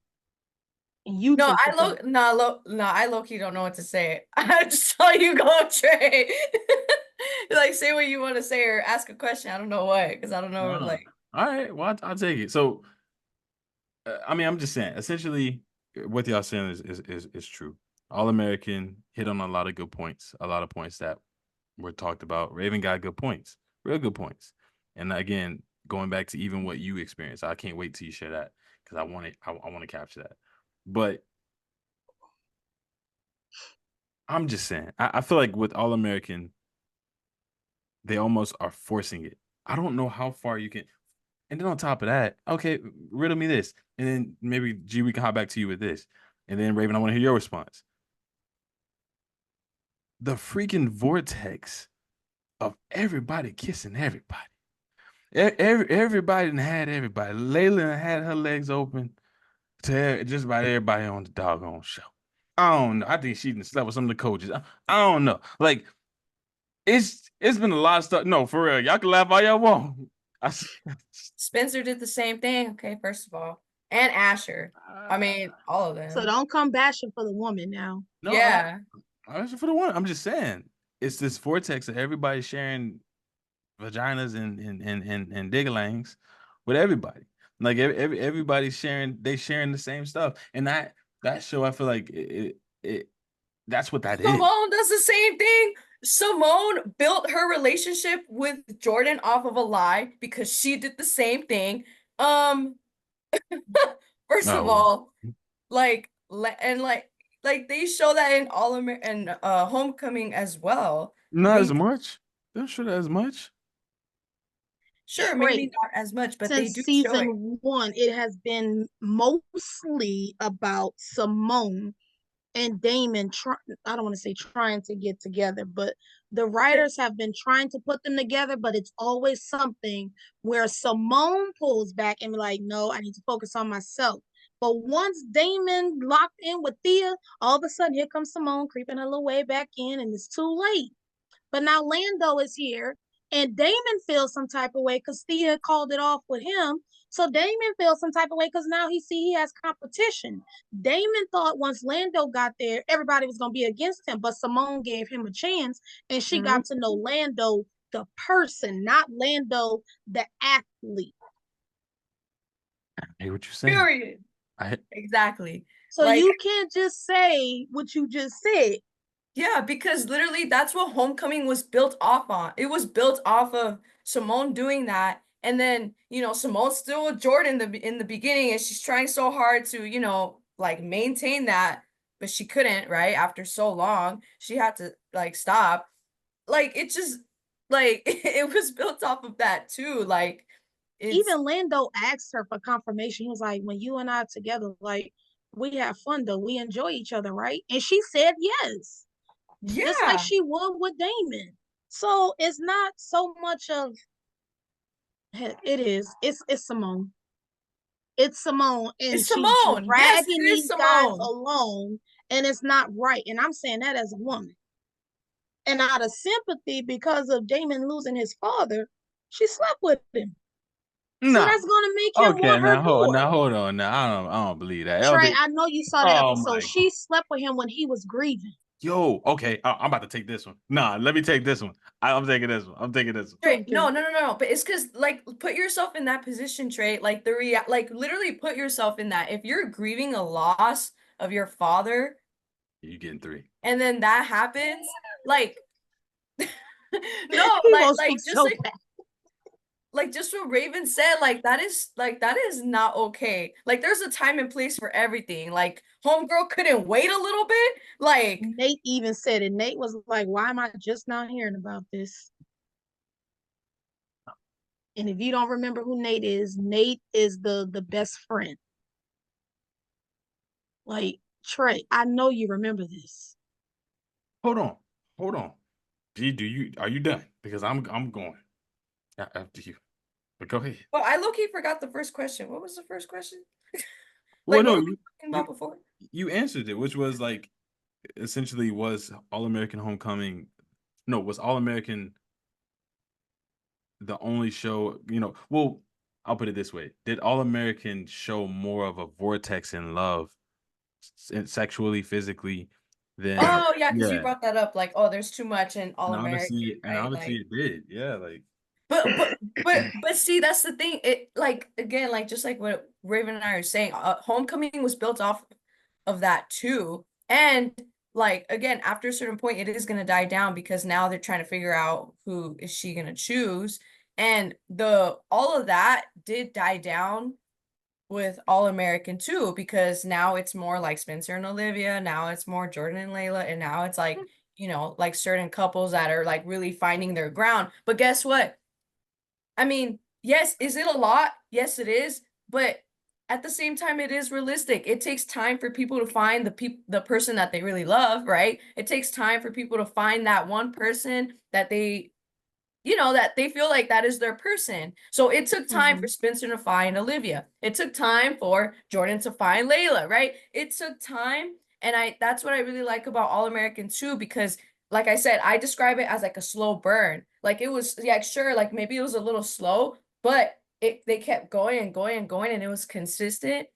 And you
No,
take
I low-key don't know what to say. I just saw you go, Trey. Like, say what you want to say or ask a question. I don't know what, because I don't know, like.
All right, well, I'll take it. So, I mean, I'm just saying, essentially, what y'all saying is true. All-American hit on a lot of good points, a lot of points that were talked about. Raven got good points, real good points. And again, going back to even what you experienced, I can't wait till you share that, because I want to capture that. But I'm just saying, I feel like with All-American, they almost are forcing it. I don't know how far you can. And then on top of that, okay, riddle me this. And then maybe, G, we can hop back to you with this. And then, Raven, I want to hear your response. The freaking vortex of everybody kissing everybody. Everybody had everybody. Layla had her legs open to just about everybody on the doggone show. I don't know. I think she slept with some of the coaches. I don't know. Like, it's been a lot of stuff. No, for real. Y'all can laugh all y'all want.
Spencer did the same thing, okay, first of all. And Asher. I mean, all of them.
So don't come bashing for the woman now.
No,
yeah.
I'm for the one. I'm just saying. It's this vortex of everybody sharing vaginas and diggalangs with everybody. Like everybody's sharing the same stuff. And that show, I feel like it that's what that is.
Simone does the same thing. Simone built her relationship with Jordan off of a lie because she did the same thing. First of all, like they show that in Homecoming as well.
Not as much. They don't show that as much.
Sure, maybe not as much, but
since
they do show it.
season 1, it has been mostly about Simone and Damon. I don't want to say trying to get together, but the writers have been trying to put them together, but it's always something where Simone pulls back and be like, no, I need to focus on myself. But once Damon locked in with Thea, all of a sudden here comes Simone creeping her little way back in, and it's too late. But now Lando is here, and Damon feels some type of way because Thea called it off with him. So Damon feels some type of way because now he has competition. Damon thought once Lando got there, everybody was going to be against him, but Simone gave him a chance, and she got to know Lando, the person, not Lando, the athlete.
I hear what you're saying.
Period. Exactly.
So like, you can't just say what you just said.
Yeah, because literally that's what Homecoming was built off on. It was built off of Simone doing that. And then, Simone's still with Jordan in the beginning, and she's trying so hard to, like maintain that. but she couldn't, right? After so long, she had to like stop. Like it just like it was built off of that too. Like it's
Even Lando asked her for confirmation. He was like, when you and I are together, like, we have fun though. We enjoy each other, right? And she said yes, just like
yeah.
she would with Damon. So it's not so much of it is. It's Simone. It's Simone, and
It's
she's
Simone. Yes, it
dragging
is
these guys
Simone.
along, and it's not right. And I'm saying that as a woman. And out of sympathy because of Damon losing his father, she slept with him. So
Nah.
that's gonna make him
Okay,
want her
now
more.
hold on. Now I don't believe that.
Trey, I know you saw that
Oh
episode.
my.
She slept with him when he was grieving.
Yo, okay. I'm about to take this one. Nah, let me take this one. I'm taking this one. I'm taking this one.
Trey,
Okay.
no. But it's because like put yourself in that position, Trey. Like like literally put yourself in that. If you're grieving a loss of your father
You getting 3.
and then that happens, like no,
He wants to speak
just
so fast.
like just what Raven said, like that is not okay. Like there's a time and place for everything. Like homegirl couldn't wait a little bit. Like
Nate even said it. Nate was like, why am I just not hearing about this? And if you don't remember who Nate is the best friend. Like, Trey, I know you remember this.
Hold on. Hold on. Are you done? Because I'm going after you. But go ahead.
well, I low-key forgot the first question. What was the first question?
Well,
Like what
no,
were we talking
you
about before?
you answered it, which was like essentially was All American Homecoming. No, was All American the only show, well, I'll put it this way. Did All American show more of a vortex in love, sexually, physically, than
Oh yeah, because you
yeah.
brought that up. Like, oh, there's too much in All
And
American,
obviously,
right? Like
it did. Yeah, like
But see, that's the thing. It like again, like just like what Raven and I are saying, Homecoming was built off of that too. And like again, after a certain point, it is gonna die down because now they're trying to figure out who is she gonna choose. And the all of that did die down with All American too, because now it's more like Spencer and Olivia, now it's more Jordan and Layla, and now it's like, like certain couples that are like really finding their ground. But guess what? I mean, yes, is it a lot? Yes, it is. But at the same time, it is realistic. It takes time for people to find the person that they really love, right? It takes time for people to find that one person that that they feel like that is their person. So it took time for
Mhm.
Spencer to find Olivia. It took time for Jordan to find Layla, right? It took time. And that's what I really like about All American too, because like I said, I describe it as like a slow burn. Like it was, yeah, sure, like maybe it was a little slow, but they kept going and going and going and it was consistent.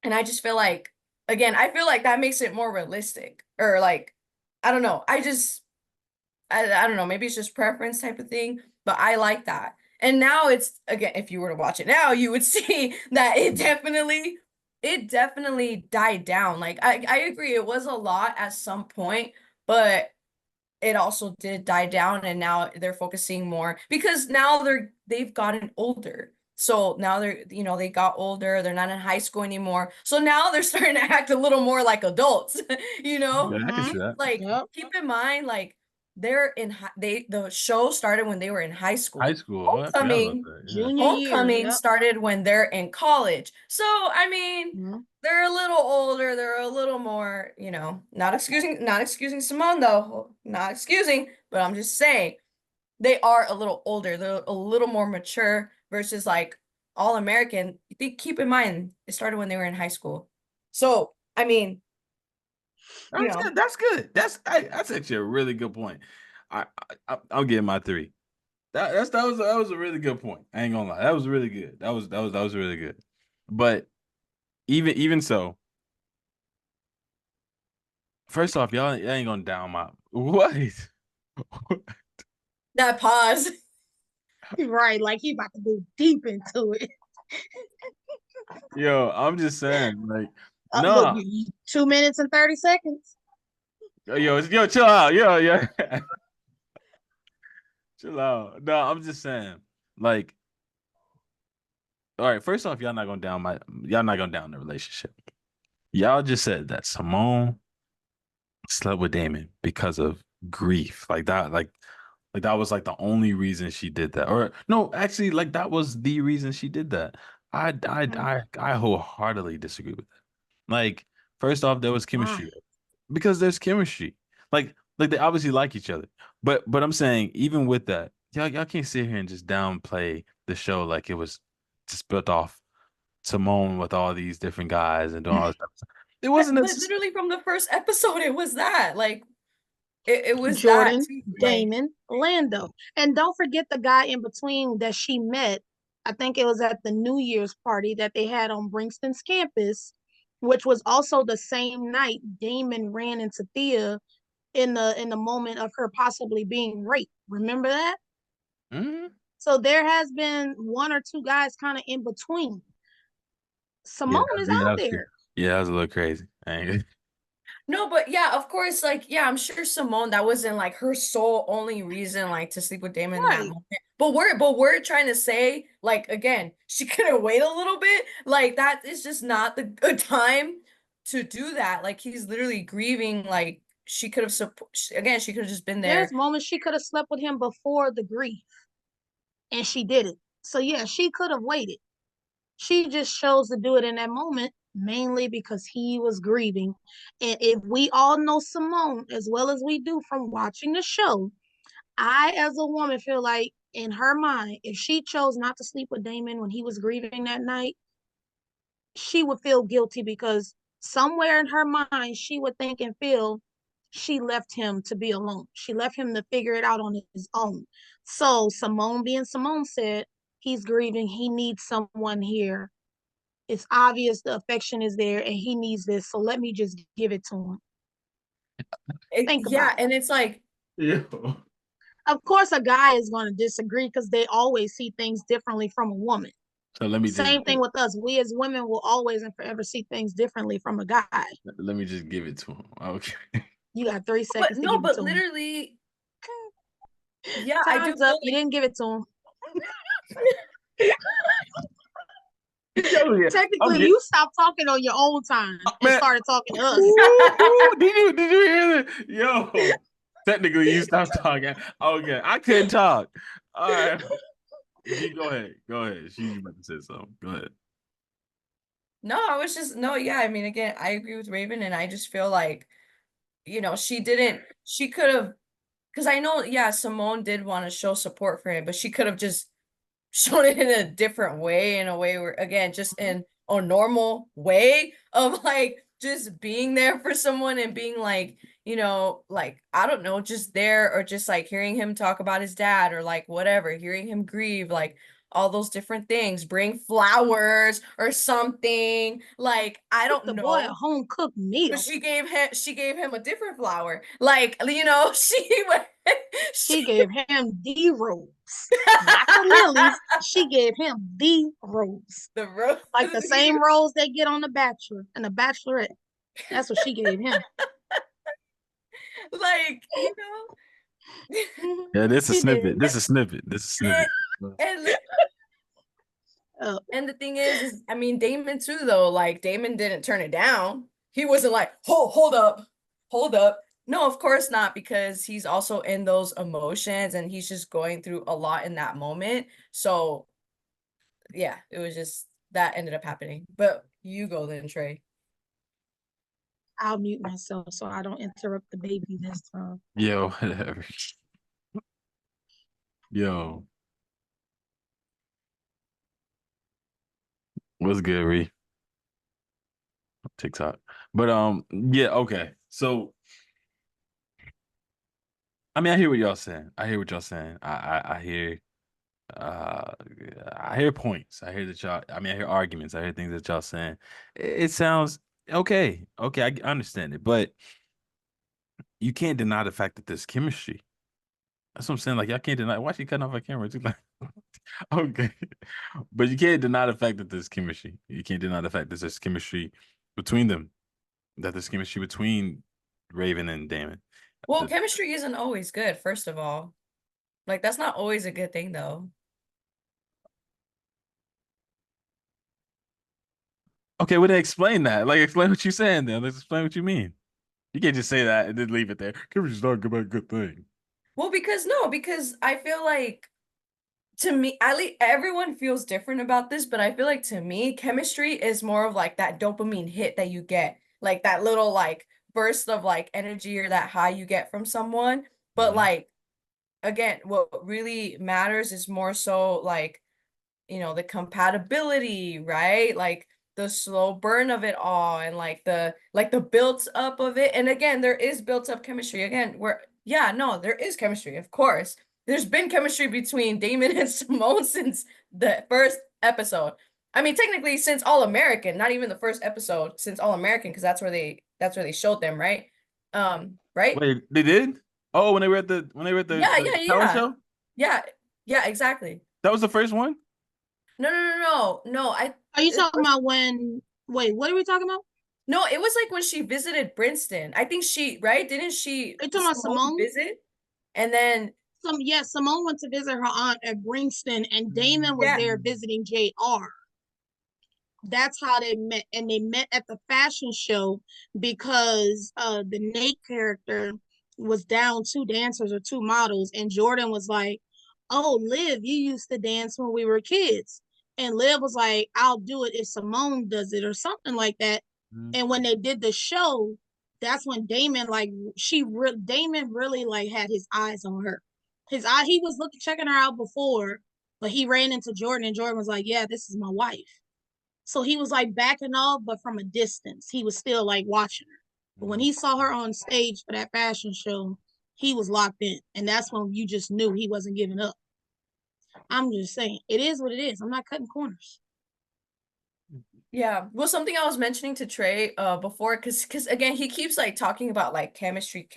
And I just feel like, again, I feel like that makes it more realistic. Or like, I don't know. I don't know, maybe it's just preference type of thing, but I like that. And now it's again, if you were to watch it now, you would see that it definitely died down. Like I agree, it was a lot at some point, but it also did die down and now they're focusing more because now they've gotten older. So now they got older, they're not in high school anymore. So now they're starting to act a little more like adults, you know?
yeah, I can
Mhm.
see that.
Like
Yep.
keep in mind like they're in the show started when they were in high
High
school.
school. Oh, I forgot about
Homecoming
that. Yeah.
Junior year.
Homecoming
Yep.
started when they're in college. So, I mean,
Mhm.
they're a little older, they're a little more, not excusing Simone though, not excusing, but I'm just saying they are a little older, they're a little more mature versus like All American. Keep in mind, it started when they were in high school. So, I mean, you
That's
know,
good. That's good. That's actually a really good point. I'll give my 3. That was a really good point. I ain't gonna lie. That was really good. That was really good. But even so, first off, y'all ain't gonna down my what?
that pause.
Right, like he about to go deep into it.
Yo, I'm just saying, like,
Look,
nah.
2 minutes and 30 seconds.
Yo, chill out. Yo. Chill out. No, I'm just saying, like, all right, first off, y'all not gonna down the relationship. Y'all just said that Simone slept with Damon because of grief. Like that was like the only reason she did that. Or no, actually, like that was the reason she did that.
Mhm.
I wholeheartedly disagree with that. Like, first off, there was
Why?
chemistry because there's chemistry. Like they obviously like each other. But I'm saying even with that, y'all can't sit here and just downplay the show like it was just built off Simone with all these different guys and doing all this stuff. It wasn't
But
necessarily.
literally from the first episode, it was that. Like it was that
Jordan,
too. Like
Damon, Lando. And don't forget the guy in between that she met. I think it was at the New Year's party that they had on Brinkston's campus, which was also the same night Damon ran into Thea in the moment of her possibly being raped. Remember that?
Mhm.
So there has been one or two guys kind of in between.
Yeah,
Simone is
yeah,
out
that's true.
there.
Yeah, that was a little crazy.
no, but yeah, of course, like yeah, I'm sure Simone, that wasn't like her sole only reason like to sleep with Damon in that
Right.
moment. But we're trying to say, like, again, she could have waited a little bit. Like that is just not the good time to do that. Like he's literally grieving. Like she could have again, she could have just been
There's
there.
moments she could have slept with him before the grief, and she didn't. So yeah, she could have waited. She just chose to do it in that moment, mainly because he was grieving. And if we all know Simone as well as we do from watching the show, I, as a woman, feel like in her mind, if she chose not to sleep with Damon when he was grieving that night, she would feel guilty because somewhere in her mind, she would think and feel she left him to be alone. She left him to figure it out on his own. So, Simone, being Simone, said, he's grieving. He needs someone here. It's obvious the affection is there and he needs this. So, let me just give it to him. Think
Yeah,
about it.
and it's like
Yeah.
Of course, a guy is going to disagree because they always see things differently from a woman.
So let me just
Same thing with us. We as women will always and forever see things differently from a guy.
give it to him. Okay.
You got 3
but
seconds to
no,
give it
but
to him.
literally, yeah, I do
Time's up.
feel
You
like
didn't give it to him.
Yo, yeah. I'm
Technically,
getting
you stopped talking on your own time and
man.
started talking to us.
Ooh, did you hear that? Yo, technically you stopped talking. Okay, I couldn't talk. All right. G, go ahead. Go ahead. She's about to say something. Go ahead.
no, I was just no, yeah, I mean, again, I agree with Raven, and I just feel like, she could have, because I know, yeah, Simone did want to show support for him, but she could have just shown it in a different way, in a way where, again, just in a normal way of like just being there for someone and being like, like, I don't know, just there, or just like hearing him talk about his dad, or like whatever, hearing him grieve, like all those different things, bring flowers or something. Like, I
Cook
don't
the boy a
know.
home cooked
But
meal.
she gave him a different flower. Like, she went she
She gave him the rose, not the lilies. She gave him the rose,
the rose.
like the same rose they get on the Bachelor and the Bachelorette. That's what she gave him.
Like,
Yeah, this is a
She
snippet.
did.
This is a snippet. This is a
and,
snippet.
and
Uh,
and the thing is I mean, Damon too, though. Like, Damon didn't turn it down. He wasn't like, hold up, hold up. No, of course not, because he's also in those emotions and he's just going through a lot in that moment. So yeah, it was just that ended up happening. But you go then, Trey.
I'll mute myself so I don't interrupt the baby this time.
Yo, whatever. Yo, what's good, Ree? TikTok. But yeah, okay. So I mean, I hear what y'all saying. I hear what y'all saying. Uh I hear points. I hear that y'all, I mean, I hear arguments. I hear things that y'all saying. It sounds okay. Okay, I understand it, but you can't deny the fact that there's chemistry. That's what I'm saying. Like, y'all can't deny. Why she cutting off her camera? Just like, okay, but you can't deny the fact that there's chemistry. You can't deny the fact that there's chemistry between them. That there's chemistry between Raven and Damon.
Well,
The-
chemistry isn't always good, first of all. Like, that's not always a good thing, though.
Okay, well then explain that. Like explain what you're saying then. Let's explain what you mean. You can't just say that and then leave it there. Chemistry's not about a good thing.
Well, because I feel like to me, at least everyone feels different about this, but I feel like to me, chemistry is more of like that dopamine hit that you get, like that little like burst of like energy or that high you get from someone. But like again, what really matters is more so like, the compatibility, right? Like the slow burn of it all and like the built up of it. And again, there is built up chemistry. Again, yeah, no, there is chemistry, of course. There's been chemistry between Damon and Simone since the first episode. I mean, technically since All American, not even the first episode, since All American, because that's where they showed them, right? Right?
Wait, they did? Oh, when they were at
Yeah,
the
yeah,
talent
yeah.
show?
Yeah, yeah, exactly.
That was the first one?
No, no, no, no, no.
Are you talking about when? Wait, what are we talking about?
No, it was like when she visited Princeton. I think right? Didn't
Are you talking about
Simone
Simone?
visit? And then,
Simone went to visit her aunt at Bringston, and Damon was
yeah,
there visiting JR. That's how they met, and they met at the fashion show because the Nate character was down two dancers or two models, and Jordan was like, "Oh, Liv, you used to dance when we were kids," and Liv was like, "I'll do it if Simone does it," or something like that. And when they did the show, that's when Damon Damon really like had his eyes on her. He was looking checking her out before, but he ran into Jordan, and Jordan was like, "Yeah, this is my wife." So he was like backing off, but from a distance. He was still like watching her. But when he saw her on stage for that fashion show, he was locked in. And that's when you just knew he wasn't giving up. I'm just saying, it is what it is. I'm not cutting corners.
yeah. Well, something I was mentioning to Trey before, because again, he keeps like talking about like chemistry,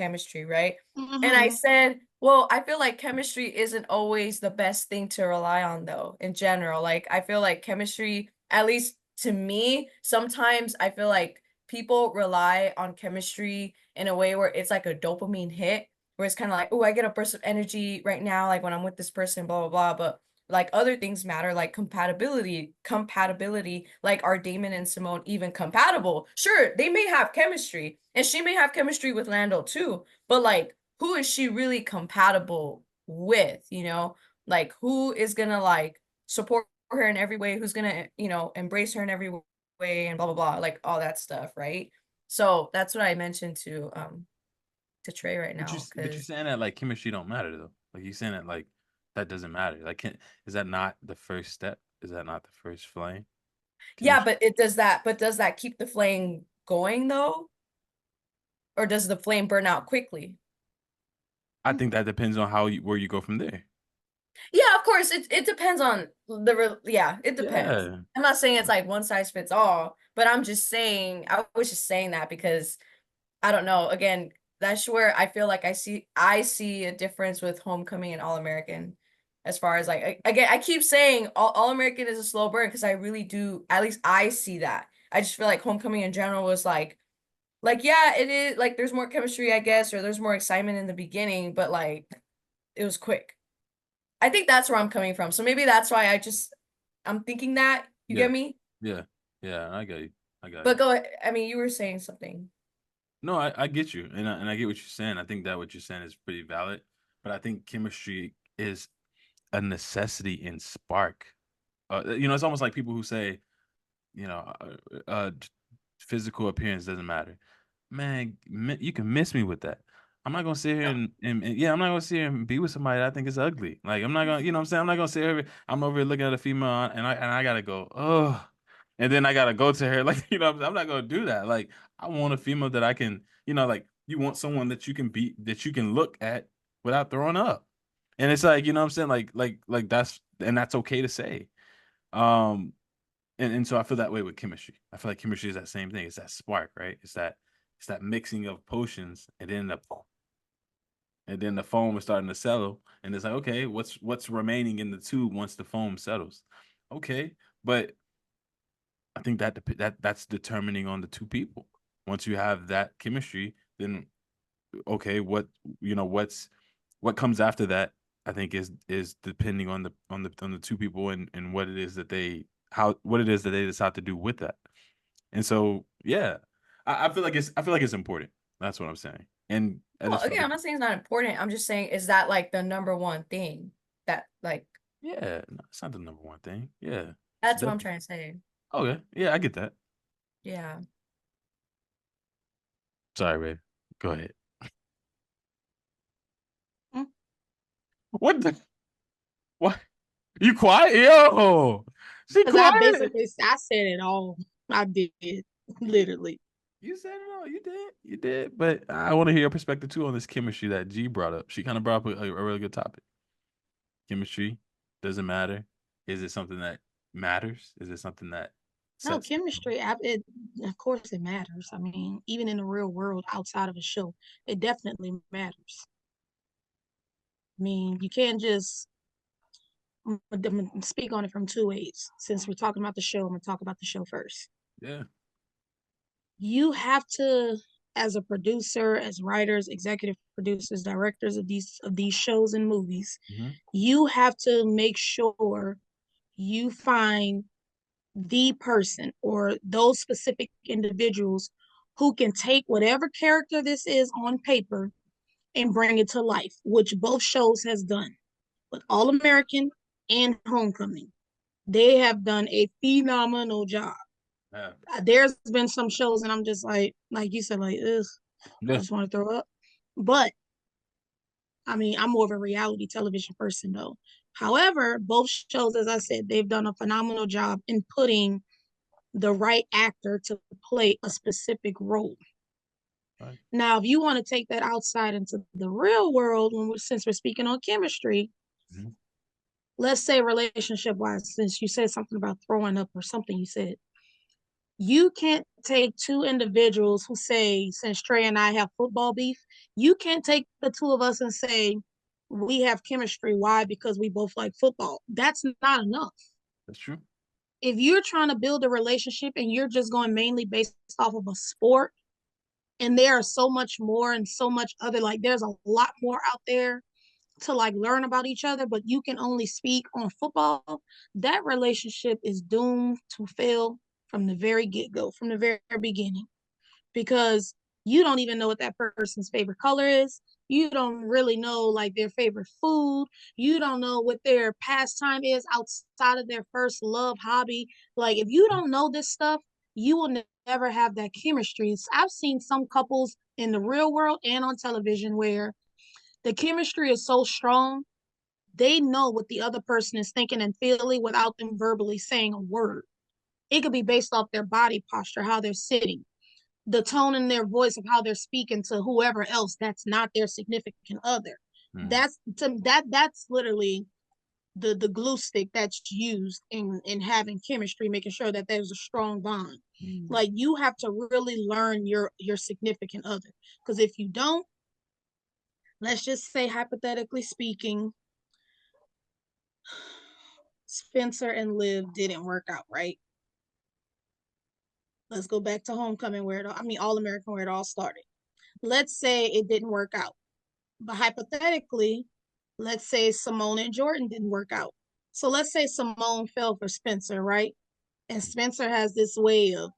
right? And I
Mm-hmm.
said, well, I feel like chemistry isn't always the best thing to rely on though, in general. Like I feel like chemistry, at least to me, sometimes I feel like people rely on chemistry in a way where it's like a dopamine hit, where it's kind of like, oh, I get a burst of energy right now, like when I'm with this person, blah, blah, blah. But like other things matter, like compatibility, like are Damon and Simone even compatible? Sure, they may have chemistry, and she may have chemistry with Lando too, but like who is she really compatible with, like who is gonna like support her in every way, who's gonna embrace her in every way, and blah blah blah, like all that stuff, right? So that's what I mentioned to Trey right
But
now,
you're
because
saying that like chemistry don't matter though. Like you're saying that like that doesn't matter. Like is that not the first step? Is that not the first flame?
yeah,
Chemistry.
but does that keep the flame going though, or does the flame burn out quickly?
I think that depends on where you go from there.
Yeah, of course. It depends on yeah, it depends.
Yeah.
I'm not saying it's like one size fits all, but I'm just saying I was just saying that because I don't know. Again, that's where I feel like I see a difference with Homecoming and All American. As far as like again, I keep saying All American is a slow burn because I really do. At least I see that. I just feel like Homecoming in general was like yeah, it is like there's more chemistry, I guess, or there's more excitement in the beginning, but like it was quick. I think that's where I'm coming from. So maybe that's why I'm thinking that. You
Yeah.
get me?
Yeah. Yeah. I got you. I got
But
you.
go ahead. I mean, you were saying something.
No, I get you, and I get what you're saying. I think that what you're saying is pretty valid, but I think chemistry is a necessity in spark. It's almost like people who say, you know, physical appearance doesn't matter. Man, you can miss me with that. I'm not gonna sit here and yeah, I'm not gonna sit here and be with somebody that I think is ugly. Like I'm not gonna, you know what I'm saying? I'm not gonna sit here. I'm over here looking at a female and I gotta go, oh, and then I gotta go to her. Like, I'm not gonna do that. Like, I want a female that I can, like you want someone that you can be that you can look at without throwing up. And it's like, you know what I'm saying? Like that's okay to say. Um, and so I feel that way with chemistry. I feel like chemistry is that same thing. It's that spark, right? It's that mixing of potions, and then the foam is starting to settle, and it's like, okay, what's remaining in the tube once the foam settles? Okay, but I think that's determining on the two people. Once you have that chemistry, then okay, what comes after that? I think is depending on the two people and what it is that they decide to do with that. And so, yeah, I feel like it's important. That's what I'm saying. And
Well,
as far
again, I'm not saying it's not important. I'm just saying, is that like the number one thing that like
yeah, no, it's not the number one thing. Yeah, it's
that's what I'm
definitely
trying to say.
okay. Yeah, I get that.
Yeah.
Sorry, babe. Go ahead.
Hmm?
What the what? You quiet? Yo, she
Because I
quiet.
basically I said it all. I did literally.
You said it all. You did. You did. But I want to hear your perspective too on this chemistry that G brought up. She kind of brought up a really good topic. Chemistry doesn't matter. Is it something that matters? Is it something that
No,
sets?
chemistry, of course it matters. I mean, even in the real world outside of a show, it definitely matters. I mean, you can't just speak on it from two ways. Since we're talking about the show, I'm going to talk about the show first.
Yeah.
You have to, as a producer, as writers, executive producers, directors of these shows and movies,
Mm-hmm.
you have to make sure you find the person or those specific individuals who can take whatever character this is on paper and bring it to life, which both shows has done with All American and Homecoming. They have done a phenomenal job.
Yeah.
There's been some shows and I'm just like you said, like, ugh, I
Yeah.
just want to throw up. But I mean, I'm more of a reality television person though. However, both shows, as I said, they've done a phenomenal job in putting the right actor to play a specific role.
Right.
Now, if you want to take that outside into the real world, since we're speaking on chemistry,
Mm-hmm.
let's say relationship wise, since you said something about throwing up or something you said, you can't take two individuals who say, since Trey and I have football beef, you can't take the two of us and say, we have chemistry. Why? Because we both like football. That's not enough.
That's true.
If you're trying to build a relationship and you're just going mainly based off of a sport, and there are so much more and so much other, like there's a lot more out there to like learn about each other, but you can only speak on football, that relationship is doomed to fail from the very get-go, from the very beginning, because you don't even know what that person's favorite color is. You don't really know like their favorite food. You don't know what their pastime is outside of their first love hobby. Like if you don't know this stuff, you will never have that chemistry. I've seen some couples in the real world and on television where the chemistry is so strong, they know what the other person is thinking and feeling without them verbally saying a word. It could be based off their body posture, how they're sitting, the tone in their voice of how they're speaking to whoever else that's not their significant other.
Mm-hmm.
That's literally the glue stick that's used in having chemistry, making sure that there's a strong bond.
Mm-hmm.
Like you have to really learn your significant other, because if you don't, let's just say hypothetically speaking, Spencer and Liv didn't work out, right? Let's go back to Homecoming where All American where it all started. Let's say it didn't work out. But hypothetically, let's say Simone and Jordan didn't work out. So let's say Simone fell for Spencer, right? And Spencer has this way of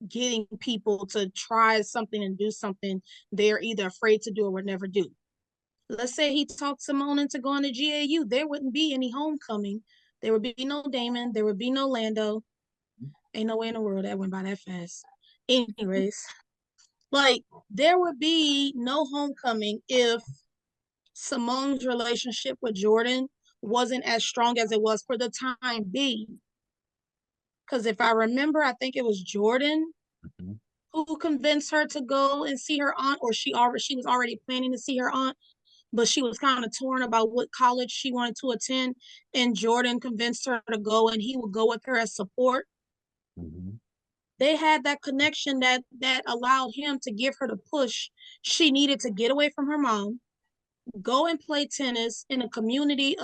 getting people to try something and do something they're either afraid to do or would never do. Let's say he talked Simone into going to GAU. There wouldn't be any Homecoming. There would be no Damon. There would be no Lando. Ain't no way in the world that went by that fast. Anyways, like there would be no Homecoming if Simone's relationship with Jordan wasn't as strong as it was for the time being. Because if I remember, I think it was Jordan
Mm-hmm.
who convinced her to go and see her aunt, or she was already planning to see her aunt, but she was kind of torn about what college she wanted to attend. And Jordan convinced her to go, and he would go with her as support.
Mm-hmm.
They had that connection that allowed him to give her the push she needed to get away from her mom, go and play tennis in a community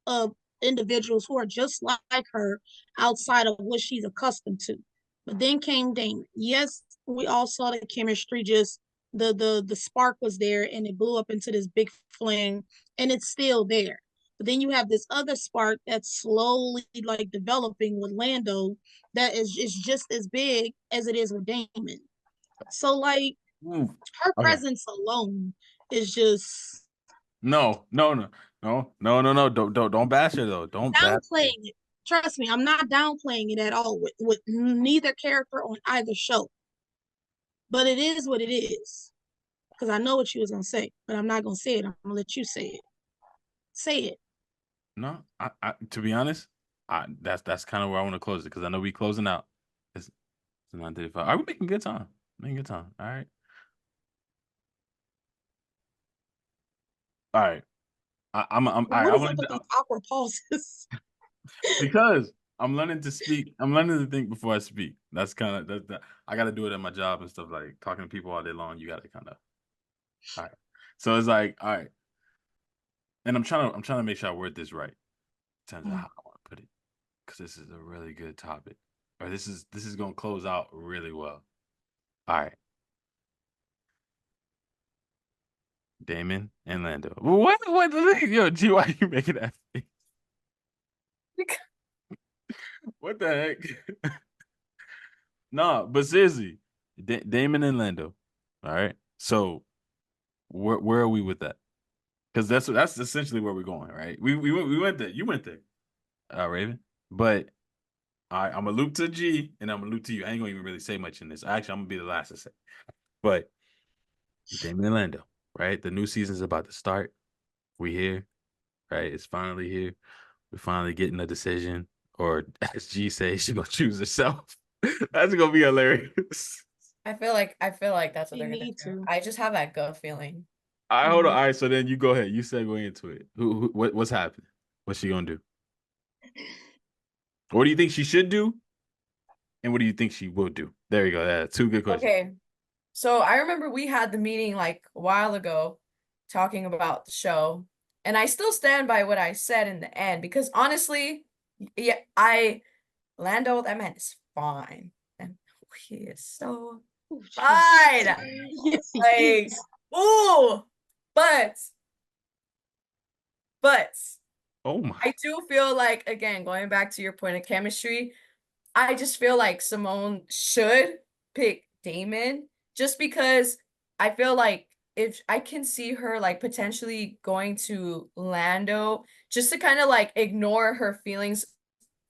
of individuals who are just like her outside of what she's accustomed to. But then came Damon. Yes, we all saw the chemistry, just the spark was there and it blew up into this big flame, and it's still there. But then you have this other spark that's slowly like developing with Lando that is just as big as it is with Damon. So like her
Okay.
presence alone is just
No. Don't bash her though. Don't bash her.
downplaying it. Trust me, I'm not downplaying it at all with neither character on either show. But it is what it is. Because I know what you was gonna say, but I'm not gonna say it. I'm gonna let you say it. Say it.
No, I to be honest, that's kind of where I want to close it because I know we closing out. It's 9:35. Are we making good time? Making good time. All right. All right. I
What is up
want
with
to
these awkward pauses?
because I'm learning to speak. I'm learning to think before I speak. That's kind of that. I got to do it at my job and stuff like talking to people all day long. You got to kind of. All right. So it's like all right, and I'm trying to make sure I word this right in terms of how I want to put it because this is a really good topic, or this is gonna close out really well. All right. Damon and Lando. What yo, G, why are you making that face? What the heck? No, but seriously, Damon and Lando. All right. So where are we with that? Because that's essentially where we're going, right? We went there. You went there, Raven. But I'm gonna loop to G and I'm gonna loop to you. I ain't gonna even really say much in this. Actually, I'm gonna be the last to say. But Damon and Lando, right? The new season's about to start. We here, right? It's finally here. We're finally getting a decision, or as G says, she's gonna choose herself. That's gonna be hilarious.
I feel like that's what
You
they're gonna
need
do.
to.
I just have that gut feeling.
All right, hold on. All right, so then you go ahead. You segue into it. What's happening? What's she gonna do? What do you think she should do? And what do you think she will do? There you go. Yeah, two good questions.
Okay. So I remember we had the meeting like a while ago talking about the show. And I still stand by what I said in the end because honestly, yeah, Lando, that man is fine. And he is so fine.
Yes, he
Like,
is.
ooh, but
Oh my.
I do feel like, again, going back to your point of chemistry, I just feel like Simone should pick Damon just because I feel like if I can see her like potentially going to Lando just to kind of like ignore her feelings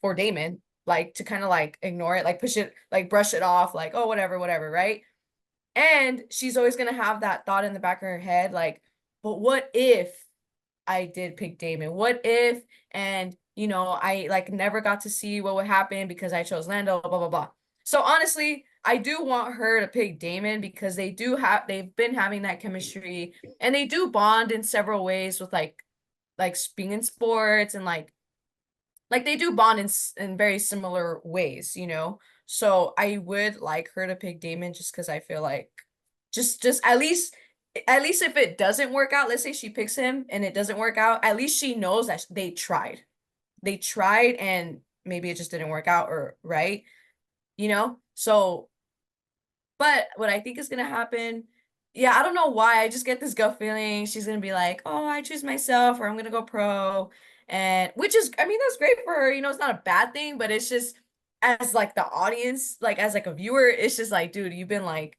for Damon, like to kind of like ignore it, like push it, like brush it off, like, oh, whatever, right? And she's always gonna have that thought in the back of her head, like, but what if I did pick Damon? What if, and I like never got to see what would happen because I chose Lando, blah, blah, blah. So honestly, I do want her to pick Damon because they've been having that chemistry and they do bond in several ways with like being in sports and like they do bond in very similar ways, So I would like her to pick Damon just because I feel like just at least if it doesn't work out, let's say she picks him and it doesn't work out, at least she knows that they tried. They tried and maybe it just didn't work out or right, So, but what I think is gonna happen, yeah, I don't know why. I just get this gut feeling she's gonna be like, oh, I choose myself or I'm gonna go pro. And which is, I mean, that's great for her, it's not a bad thing, but it's just as like the audience, like as like a viewer, it's just like, dude, you've been like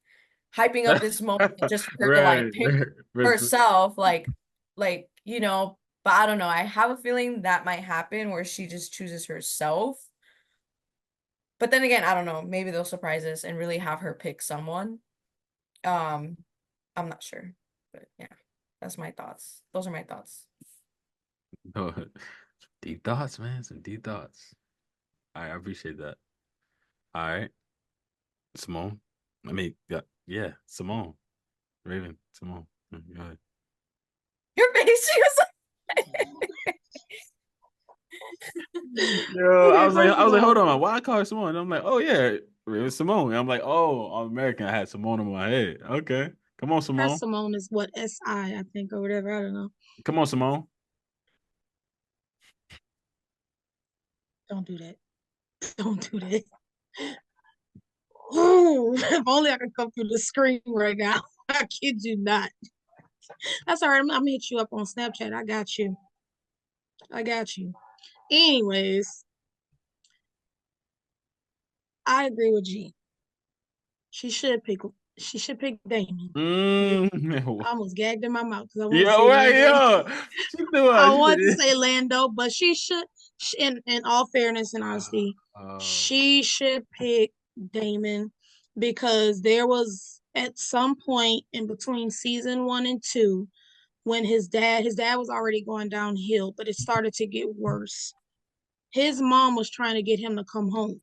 hyping up this moment just for her to like
Right.
pick herself, but I don't know. I have a feeling that might happen where she just chooses herself. But then again, I don't know. Maybe they'll surprise us and really have her pick someone. I'm not sure. But yeah, that's my thoughts. Those are my thoughts.
Deep thoughts, man. Some deep thoughts. All right, I appreciate that. All right. Simone. I mean, yeah, Simone. Raven, Simone. Go ahead.
Your face, she was like
Yo,
Okay,
I was like, hold on, why I call her Simone? And I'm like, oh yeah, Raven Simone. And I'm like, oh, I'm American. I had Simone in my head. Okay, come on,
her
Simone.
Simone is what I think or whatever. I don't know.
Come on, Simone.
Don't do that. Don't do that. Ooh, if only I could come through the screen right now. I kid you not. That's all right. I'm gonna hit you up on Snapchat. I got you. I got you. Anyways, I agree with G. She should pick. She should pick Damon. I almost gagged in my mouth because I wanted to
Yeah,
say
right,
Lando.
yo. She threw
I
out. She
wanted to
did
say Lando, but she should. In all fairness and honesty, she should pick Damon because there was at some point in between season 1 and 2 when his dad was already going downhill, but it started to get worse. His mom was trying to get him to come home,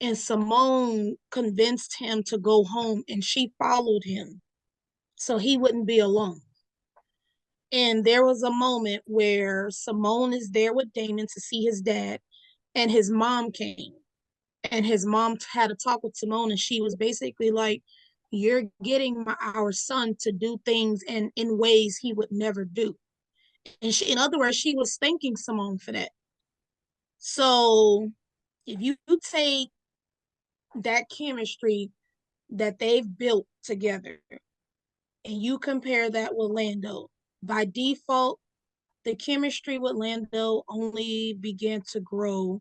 and Simone convinced him to go home, and she followed him so he wouldn't be alone. And there was a moment where Simone is there with Damon to see his dad, and his mom came. And his mom had a talk with Simone, and she was basically like, "You're getting our son to do things in ways he would never do." And she, in other words, she was thanking Simone for that. So if you take that chemistry that they've built together and you compare that with Lando, by default, the chemistry with Lando only began to grow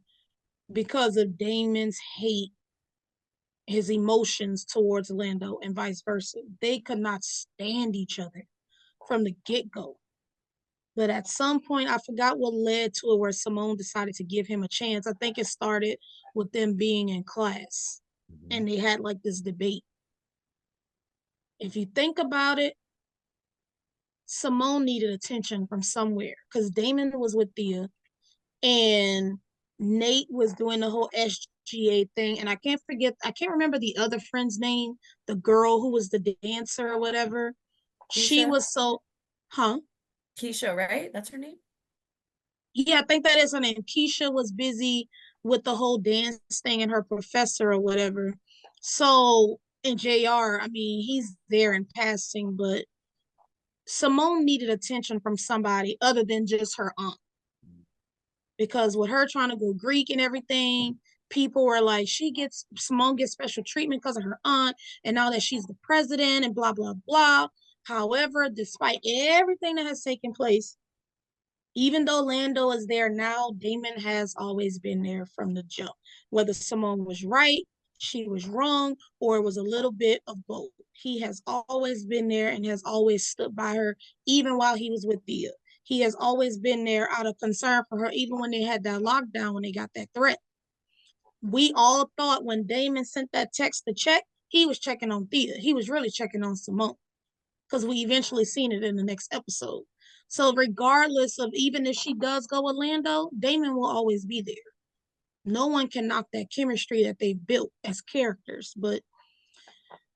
because of Damon's hate, his emotions towards Lando, and vice versa. They could not stand each other from the get-go. But at some point, I forgot what led to it where Simone decided to give him a chance. I think it started with them being in class and they had like this debate. If you think about it, Simone needed attention from somewhere because Damon was with Thea and Nate was doing the whole SGA thing. And I can't remember the other friend's name, the girl who was the dancer or whatever. She
Keisha?
was so, huh?
Keisha, right? That's her name?
Yeah, I think that is her name. Keisha was busy with the whole dance thing and her professor or whatever. So, in JR, I mean, he's there in passing, but Simone needed attention from somebody other than just her aunt. Because with her trying to go Greek and everything, people were like, Simone gets special treatment because of her aunt, and now that she's the president and blah, blah, blah. However, despite everything that has taken place, even though Lando is there now, Damon has always been there from the jump. Whether Simone was right, she was wrong, or it was a little bit of both. He has always been there and has always stood by her, even while he was with Thea. He has always been there out of concern for her, even when they had that lockdown, when they got that threat. We all thought when Damon sent that text to check, he was checking on Thea. He was really checking on Simone because we eventually seen it in the next episode. So regardless of even if she does go with Lando, Damon will always be there. No one can knock that chemistry that they've built as characters, but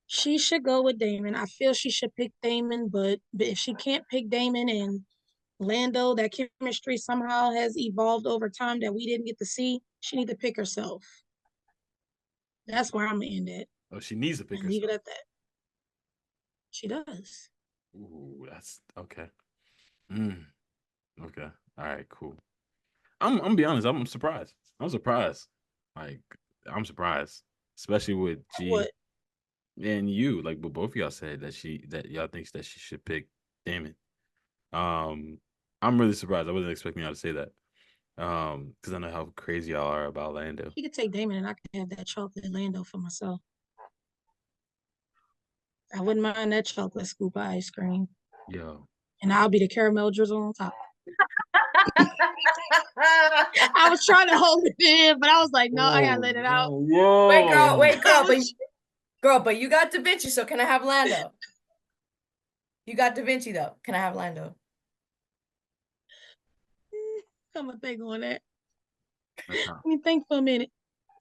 she should go with Damon. I feel she should pick Damon, but if she can't pick Damon and Lando, that chemistry somehow has evolved over time that we didn't get to see, she need to pick herself. That's where I'm gonna end it.
Oh, she needs to pick
and leave it
herself.
at that. She does.
Ooh, that's okay. Okay. All right, cool. I'm gonna be honest, I'm surprised. I'm surprised. Like, I'm surprised. Especially with G
What?
and you, like what both of y'all said that y'all thinks that she should pick Damon. I'm really surprised. I wasn't expecting y'all to say that. Because I know how crazy y'all are about Lando.
She could take Damon and I could have that chocolate Lando for myself. I wouldn't mind that chocolate scoop of ice cream.
Yo.
And I'll be the caramel drizzle on top. I was trying to hold it in, but I was like, no, I gotta let it out.
Whoa.
Wait, girl, but you got Da Vinci, so can I have Lando? You got Da Vinci though. Can I have Lando?
I'm gonna think on that. Let me think for a minute.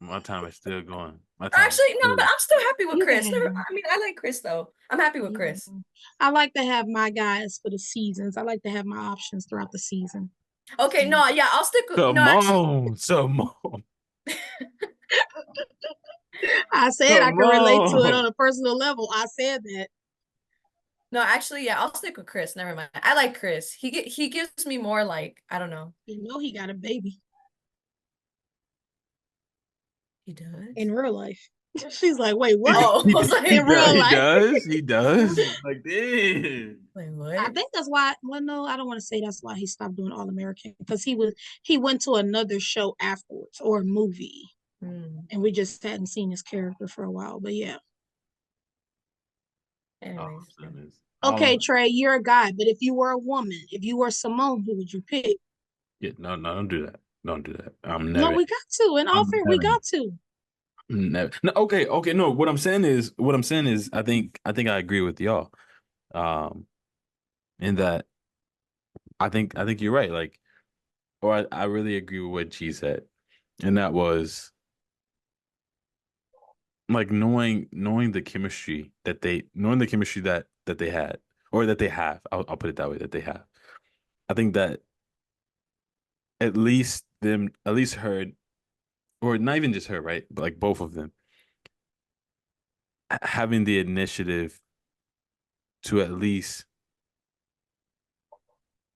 My time is still going.
Actually, no, but I'm still happy with
You
Chris.
can have
I mean, I like Chris though. I'm happy with Chris.
I like to have my guys for the seasons. I like to have my options throughout the season.
Okay, no, yeah, I'll stick with
Simone.
I said I could relate to it on a personal level. I said that.
No, actually, yeah, I'll stick with Chris. Never mind. I like Chris. He gives me more like, I don't know.
You know he got a baby.
He does?
In real life. She's like, wait, what?
Oh, I was like,
In real
He
life.
does. He does. Like, damn.
wait,
I
what?
think that's why. Well, no, I don't want to say that's why he stopped doing All American because he went to another show afterwards or a movie,
Hmm.
and we just hadn't seen his character for a while. But yeah,
All
Anyways,
I'm saying is,
okay, Trey, you're a guy, but if you were a woman, if you were Simone, who would you pick?
yeah, no, no, don't do that. Don't do that. I'm
No,
never.
we got to. In all
I'm
fair, we
never.
got to.
Never. No, okay, okay. No, what I'm saying is, I think I agree with y'all. Um, in that I think you're right. Like, or I really agree with what she said, and that was like knowing the chemistry knowing the chemistry that they had or that they have. I'll put it that way that they have. I think that at least heard or not even just her, right? But like both of them having the initiative to at least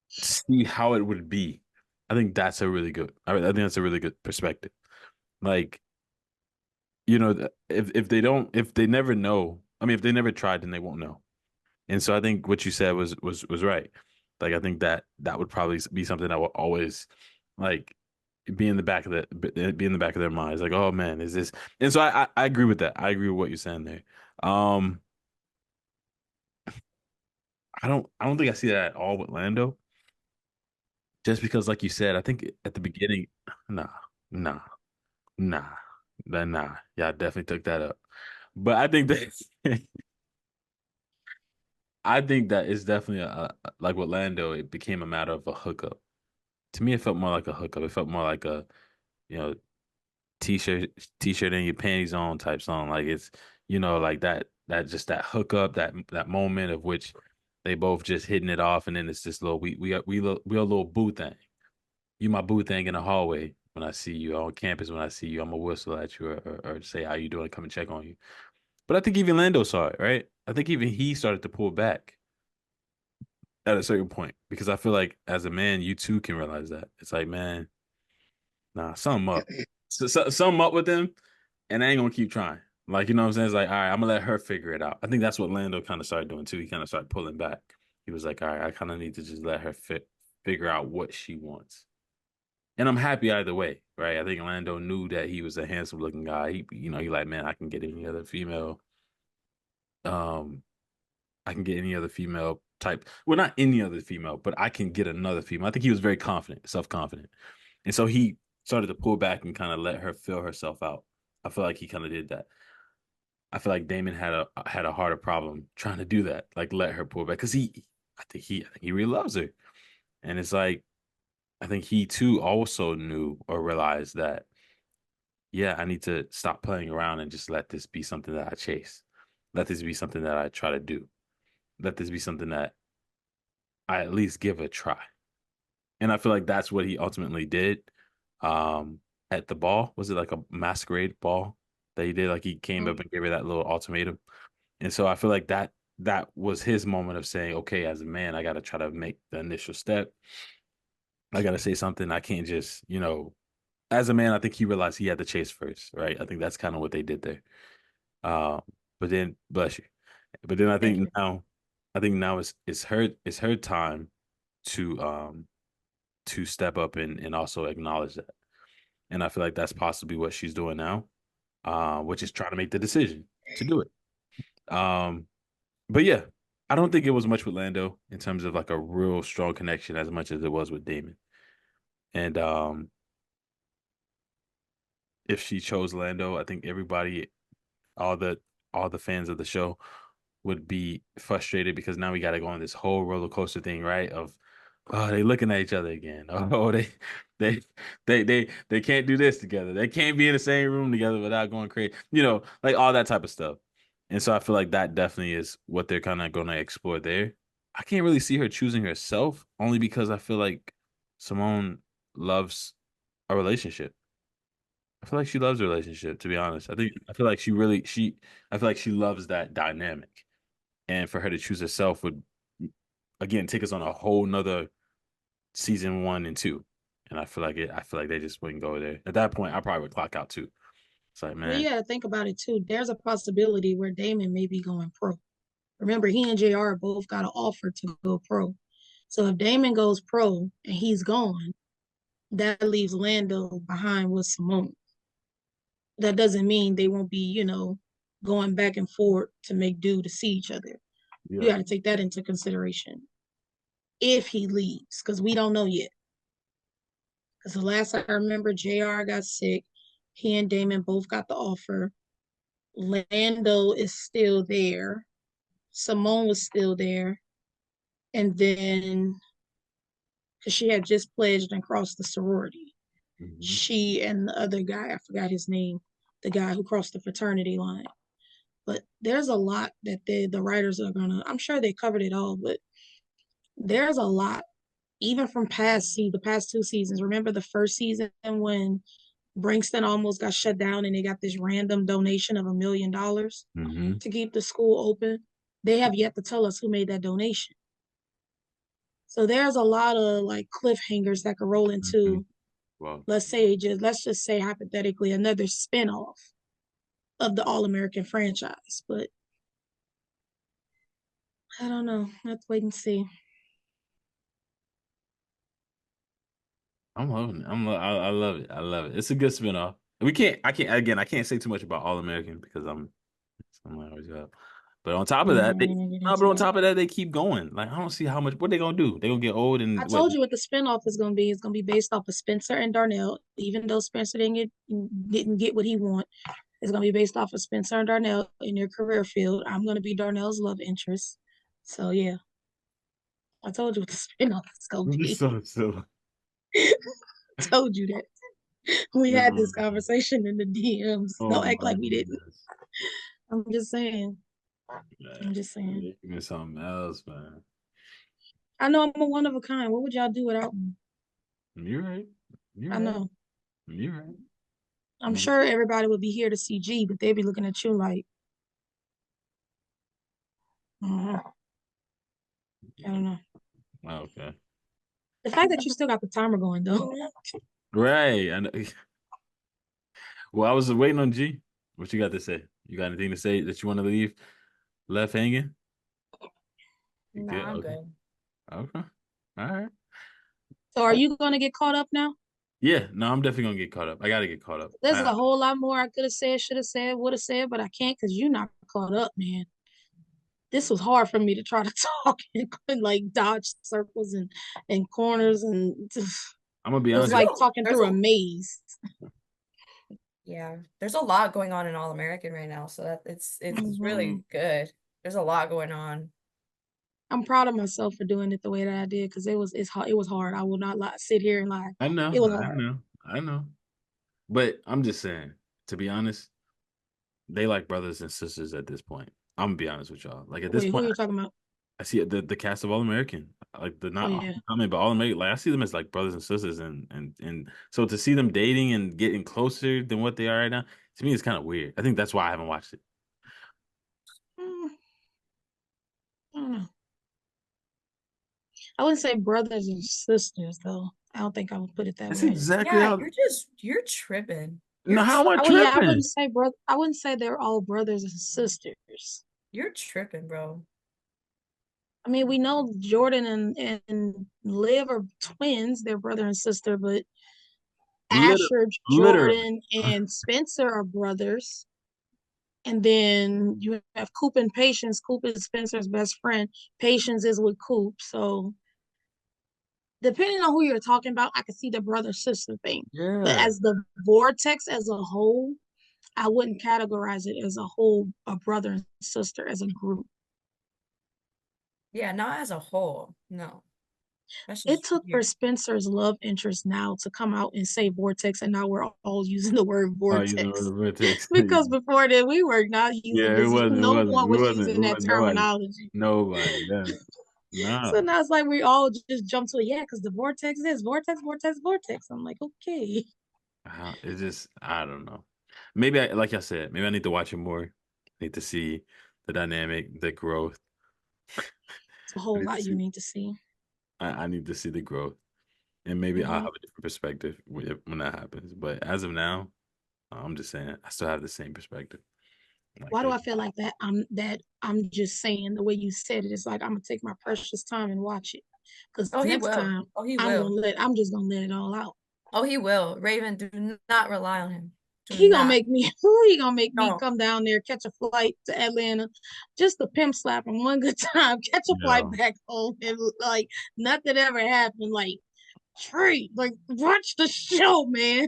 see how it would be. I think that's a really good. I think that's a really good perspective. Like, you know, if they don't, if they never know, I mean, if they never tried, then they won't know. And so I think what you said was right. Like, I think that would probably be something that will always like be in the back of their minds. Like, oh man, is this? And so I agree with that. I agree with what you're saying there. Um, I don't think I see that at all with Lando. Just because, like you said, I think at the beginning, nah, nah, nah, nah. Yeah, I definitely took that up. But I think that I think that it's definitely like with Lando, it became a matter of a hookup. To me, it felt more like a hookup. It felt more like a, you know, t-shirt, t-shirt and your panties on type song. Like it's, like that just that hookup, that moment of which they both just hitting it off, and then it's this little we a little boo thing. You my boo thing in the hallway when I see you on campus. When I see you, I'm gonna whistle at you or say how you doing, come and check on you. But I think even Lando saw it, right? I think even he started to pull back at a certain point because I feel like as a man, you too can realize that it's like, man, nah, something up, something up with them, and I ain't gonna keep trying. Like, you know what I'm saying? It's like, all right, I'm gonna let her figure it out. I think that's what Lando kind of started doing too. He kind of started pulling back. He was like, all right, I kind of need to just let her figure out what she wants. And I'm happy either way, right? I think Lando knew that he was a handsome looking guy. He like, man, I can get any other female. Um, I can get any other female type. Well, not any other female, but I can get another female. I think he was very confident, self-confident. And so he started to pull back and kind of let her feel herself out. I feel like he kind of did that. I feel like Damon had a harder problem trying to do that, like let her pull back because I think he really loves her. And it's like I think he too also knew or realized that, yeah, I need to stop playing around and just let this be something that I chase. Let this be something that I try to do. Let this be something that I at least give a try. And I feel like that's what he ultimately did. At the ball, was it like a masquerade ball that he did? Like he came up and gave her that little ultimatum. And so I feel like that was his moment of saying, okay, as a man, I got to try to make the initial step. I got to say something. I can't just, as a man, I think he realized he had to chase first, right? I think that's kind of what they did there. Uh, but then, bless you. But then
thank you.
I think now it's her time to step up and also acknowledge that. And I feel like that's possibly what she's doing now, which is trying to make the decision to do it. Um, but yeah, I don't think it was much with Lando in terms of like a real strong connection as much as it was with Damon. And if she chose Lando, I think all the all the fans of the show would be frustrated because now we got to go on this whole roller coaster thing, right? Of oh, they looking at each other again. Oh, they they can't do this together. They can't be in the same room together without going crazy. Like all that type of stuff. And so I feel like that definitely is what they're kind of going to explore there. I can't really see her choosing herself only because I feel like Simone loves a relationship. I feel like she loves a relationship, to be honest. I feel like I feel like she loves that dynamic. And for her to choose herself would again take us on a whole nother season 1 and 2. And I feel like they just wouldn't go there. At that point, I probably would clock out too. It's like,
Well, you
man,
got to think about it too. There's a possibility where Damon may be going pro. Remember, he and JR both got an offer to go pro. So if Damon goes pro and he's gone, that leaves Lando behind with Simone. That doesn't mean they won't be, going back and forth to make do to see each other. You
yeah.
got to take that into consideration if he leaves, because we don't know yet. Because the last I remember, JR got sick. He and Damon both got the offer. Lando is still there. Simone was still there. And then, because she had just pledged and crossed the sorority,
Mm-hmm.
she and the other guy, I forgot his name, the guy who crossed the fraternity line. But there's a lot that the writers are going to, I'm sure they covered it all, but there's a lot, even from the past 2 seasons. Remember the first season when Brankston almost got shut down and they got this random donation of $1 million
Mm-hmm.
to keep the school open? They have yet to tell us who made that donation. So there's a lot of like cliffhangers that could roll
Mm-hmm.
into,
Well,
let's just say hypothetically, another spinoff of the All American franchise. But I don't know. Let's wait and see.
I'm loving it. I love it. I love it. It's a good spinoff. I can't say too much about All American because I'm always up. But on top of
Yeah,
that,
we're gonna get
no,
into
but on
that.
top of that, they keep going. Like I don't see how much. What they gonna do? They gonna get old
I
and what?
told you what the spinoff is gonna be. It's gonna be based off of Spencer and Darnell. Even though Spencer didn't get what he want, it's gonna be based off of Spencer and Darnell in their career field. I'm gonna be Darnell's love interest. So yeah, I told you what the spinoff is gonna be.
So.
Told you that. We had
No.
this conversation in the DMs.
Oh
Don't act
my
like we didn't.
goodness.
I'm just saying.
Man,
I'm just saying.
give me something else, man.
I know I'm a one of a kind. What would y'all do without me?
You're right. You're
I
right.
know.
You're right.
I'm sure everybody would be here to see G, but they'd be looking at you like, I don't know.
Okay.
The fact that you still got the timer going though.
Right. I know. Well, I was waiting on G. What you got to say? You got anything to say that you want to leave left hanging? You
Nah,
good?
I'm
Okay.
good.
Okay. All right.
So are you gonna get caught up now?
Yeah, no, I'm definitely gonna get caught up. I gotta get caught up.
There's a whole lot more I could have said, should have said, would have said, but I can't because you're not caught up, man. This was hard for me to try to talk and like dodge circles and corners and
I'm gonna be
it was
honest.
like talking
There's
through
a
a maze.
Yeah, there's a lot going on in All American right now, so that it's
Mhm.
really good. There's a lot going on.
I'm proud of myself for doing it the way that I did because it was hard. I will not lie, sit here and lie.
I know,
It was
I
hard.
know, I know. But I'm just saying, to be honest, they like brothers and sisters at this point. I'm gonna be honest with y'all. Like at this
Wait, who
point,
are you talking about?
I see the cast of All American, like the
Oh
not
yeah.
coming, but All American. Like I see them as like brothers and sisters, and so to see them dating and getting closer than what they are right now, to me, it's kind of weird. I think that's why I haven't watched it.
Mm, I don't know. I wouldn't say brothers and sisters though. I don't think I would put it that
That's
way.
exactly
Yeah,
how.
you're tripping.
No, how am I
Oh yeah, I
tripping?
wouldn't say brother. I wouldn't say they're all brothers and sisters.
You're tripping, bro.
I mean, we know Jordan and Liv are twins. They're brother and sister, but
Liter,
Asher,
literally.
Jordan, and Spencer are brothers. And then you have Coop and Patience. Coop is Spencer's best friend. Patience is with Coop. So depending on who you're talking about, I can see the brother sister thing. But
Yeah.
as the vortex as a whole, I wouldn't categorize it as a whole, a brother and sister as a group.
Yeah, not as a whole. No. That's
It
just
took for
weird.
Spencer's love interest now to come out and say vortex, and now we're all using the word
Oh, you know
vortex.
the vertex.
Because before that, we were not using
Yeah, it
this.
wasn't. It
No
wasn't.
one
It
was
wasn't. It
using that
wasn't. Nobody.
terminology.
Nobody. Yeah.
So
No.
now it's like we all just jump to it. Yeah, because the vortex is vortex, vortex, vortex. I'm like, okay.
It's just. I don't know. Maybe like I said, maybe I need to watch it more. Need to see the dynamic, the growth.
It's a
I
whole
need to
lot you
see.
need to see.
I need to see the growth, and maybe I'll
Hmm.
have a different perspective when that happens. But as of now, I'm just saying, I still have the same perspective. Like,
Why do I feel like that? I'm just saying the way you said it. It's like I'm gonna take my precious time and watch it. Because
Oh, he
next
will.
time
Oh, he will.
I'm just gonna let it all out.
Oh, he will. Raven, do not rely on him. Do
He gonna
not.
make me he gonna make me
No.
come down there, catch a flight to Atlanta, just to pimp slap him one good time, catch a flight back home, and like nothing ever happened. Like Trey, like watch the show, man.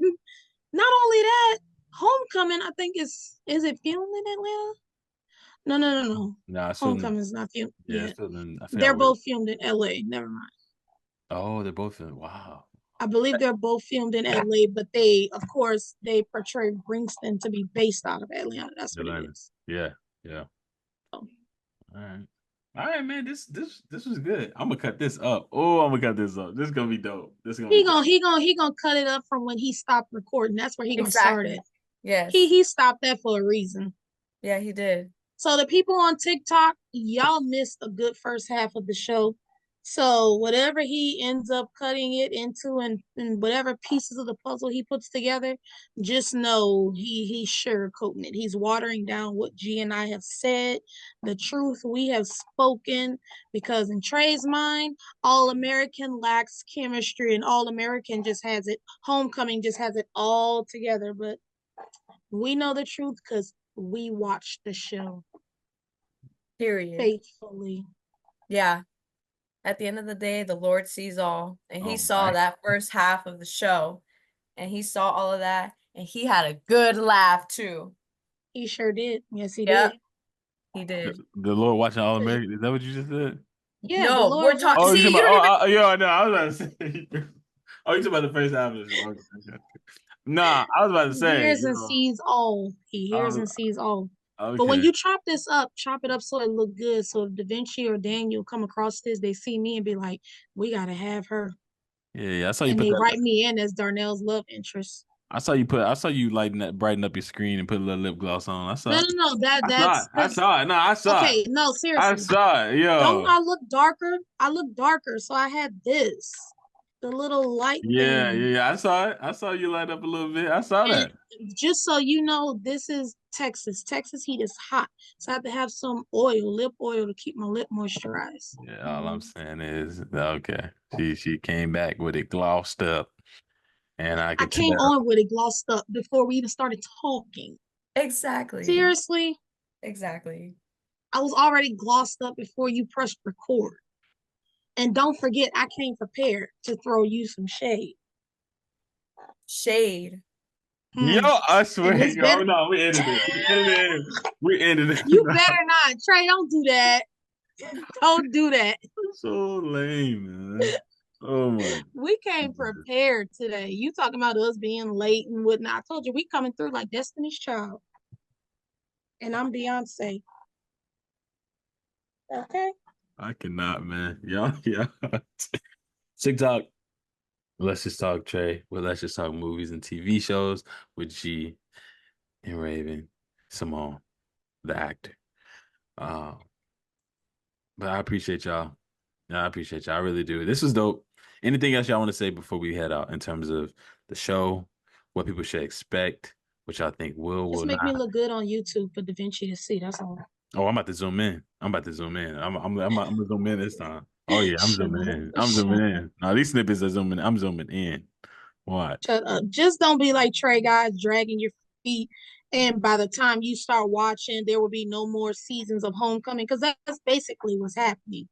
Not only that, Homecoming, I think is it filmed in Atlanta? No.
nah,
Homecoming is not filmed
yeah,
yet.
I
They're
forgot where.
both filmed in LA. Never mind.
Oh, they're both in. Wow.
I believe they're both filmed in LA, but they, of course, they portray Bringston to be based out of Atlanta. That's what it
Atlanta.
is.
Yeah, yeah.
So,
All right, man. This was good. I'm gonna cut this up. Oh, I'm gonna cut this up. This is gonna be dope. This is gonna be dope.
he gonna cut it up from when he stopped recording. That's where he gonna start
Exactly.
it.
Yes.
He stopped that for a reason.
Yeah, he did.
So the people on TikTok, y'all missed a good first half of the show. So whatever he ends up cutting it into and whatever pieces of the puzzle he puts together, just know he's sugarcoating it. He's watering down what G and I have said, the truth we have spoken, because in Trey's mind, All American lacks chemistry and All American just has it, Homecoming just has it all together. But we know the truth because we watched the show.
Period.
Faithfully.
Yeah. At the end of the day, the Lord sees all. And he saw that first half of the show. And he saw all of that. And he had a good laugh too.
He sure did. Yes, he did.
He did.
The Lord watching All American. Is that what you just said?
Yeah,
no,
the Lord
we're talking.
Oh,
See,
you
you don't even.
yeah, no, I was about to say. Oh, you talking about the first half of the show? Okay. Nah, I was about to
He
say.
hears and sees all. He hears and sees all. But when you chop this up, chop it up so it look good. So if Da Vinci or Daniel come across this, they see me and be like, "We gotta have her."
Yeah, I saw you
and
put
they
that.
write me in as Darnell's love interest.
I saw you lighten that, brighten up your screen and put a little lip gloss on. I saw.
No.
I saw it. No, I saw it.
Okay, no, seriously.
I saw it. Yo.
Don't I look darker? I look darker, so I had this. The little light thing.
Yeah. I saw it. I saw you light up a little bit. I saw that.
Just so you know, this is Texas. Texas heat is hot. So I have to have some lip oil to keep my lip moisturized.
Yeah, all I'm saying is okay. She came back with it glossed up. And I
came on with it glossed up before we even started talking.
Exactly.
Seriously?
Exactly.
I was already glossed up before you pressed record. And don't forget, I came prepared to throw you some shade.
Shade.
Yo, I swear. Yo, no, we ended it. We ended it.
You better not. Trey, don't do that. Don't do that.
So lame, man. Oh my.
We came prepared today. You talking about us being late and whatnot. I told you we coming through like Destiny's Child. And I'm Beyonce. Okay.
I cannot, man. Yeah. TikTok. Let's just talk Trey. Well, let's just talk movies and TV shows with G and Raven, Simone, the actor. But I appreciate y'all. Yeah, I appreciate y'all. I really do. This was dope. Anything else y'all want to say before we head out in terms of the show, what people should expect, which I think will
Just make me look good on YouTube for Da Vinci to see. That's all.
Oh, I'm about to zoom in. I'm gonna zoom in this time. Oh yeah, I'm zooming in. Now these snippets are zooming. I'm zooming in. Watch.
Shut up. Just don't be like Trey, guys, dragging your feet. And by the time you start watching, there will be no more seasons of Homecoming because that's basically what's happening.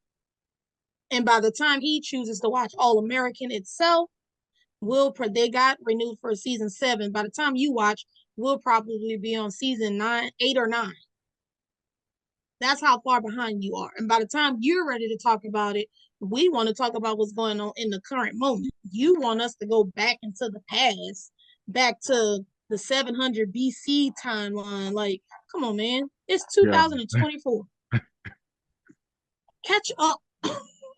And by the time he chooses to watch All American itself, they got renewed for season 7. By the time you watch, we'll probably be on season 8 or 9. That's how far behind you are. And by the time you're ready to talk about it, we want to talk about what's going on in the current moment. You want us to go back into the past, back to the 700 BC timeline. Like, come on, man. It's 2024. Yeah. Catch up.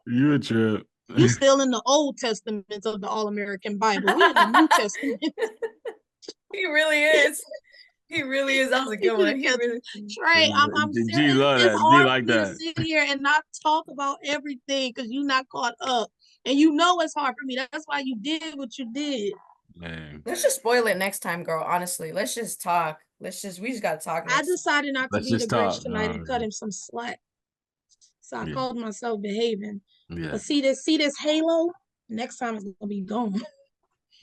You a trip.
You still in the Old Testament of the All-American Bible. We in the New Testament.
He really is. He really is. That was a good one.
Trey, I'm serious.
G love that. G like that.
To sit here and not talk about everything because you're not caught up, and you know it's hard for me. That's why you did what you did.
Man,
Let's just spoil it next time, girl. Honestly, let's just talk. We just gotta talk
I
next.
decided not to
let's
be the
just
Grinch
talk.
tonight and cut him some slack. So I
Yeah,
called myself behaving.
yeah.
But see this halo? Next time it's gonna be gone.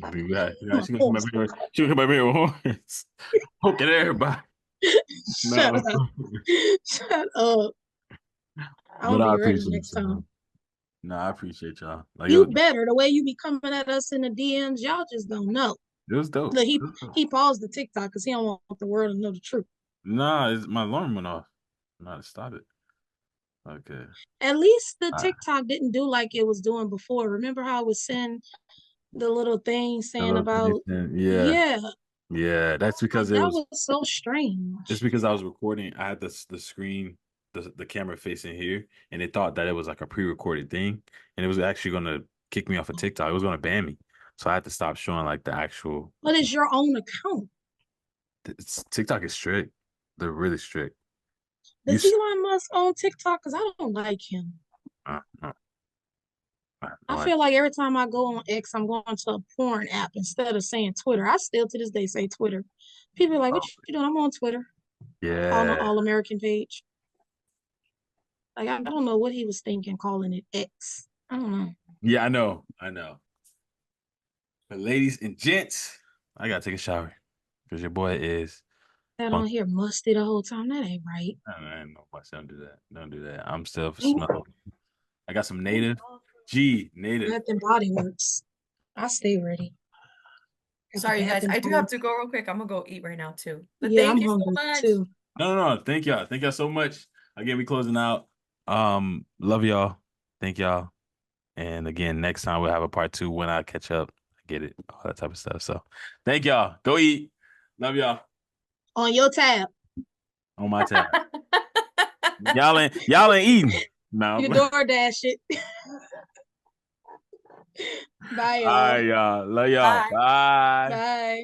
Yeah, she gonna come up here. She gonna come up here with horns, poking everybody.
Shut
No,
up. Shut up. I'll
but I
be ready
appreciate
next
y'all.
time.
No, I appreciate y'all. Like,
You better. The way you be coming at us in the DMs, y'all just don't know.
it was dope.
Look, he paused the TikTok because he don't want the world to know the truth.
Nah, my alarm went off. Not to stop it. Okay.
At least the
All right.
TikTok didn't do like it was doing before. Remember how I was send the little thing saying about
Yeah,
yeah,
yeah. That's because
like
it
that
was.
was so strange.
It's because I was recording. I had the screen, the camera facing here, and they thought that it was like a pre-recorded thing, and it was actually gonna kick me off of TikTok. It was gonna ban me, so I had to stop showing like the actual.
But it's your own account.
TikTok is strict. They're really strict. You.
Does Elon Musk own TikTok? Because I don't like him.
Uh, uh,
I
uh,
feel like every time I go on X, I'm going to a porn app instead of saying Twitter. I still to this day say Twitter. People are like, "What you doing?" I'm on Twitter on the
yeah.
All American page. Like I don't know what he was thinking calling it X. I don't know.
Yeah, I know. I know. But ladies and gents, I gotta take a shower because your boy is.
That on here musty the whole time. That ain't right.
No, don't do that. Don't do that. I'm still smelling. I got some native. Native.
Bath and Body Works. I stay ready.
Sorry, you guys. I do have to go real quick. I'm gonna go eat right now too. But
Yeah,
thank
I'm
you so
hungry
much.
too.
No. Thank y'all. Thank y'all so much. Again, we closing out. Love y'all. Thank y'all. And again, next time we'll have a part 2 when I catch up. I get it. All that type of stuff. So thank y'all. Go eat. Love y'all.
On your tab.
On my tab. y'all ain't eating. No.
You DoorDash it. Bye, y'all.
All right, y'all. Love y'all.
Bye.
Bye.
Bye.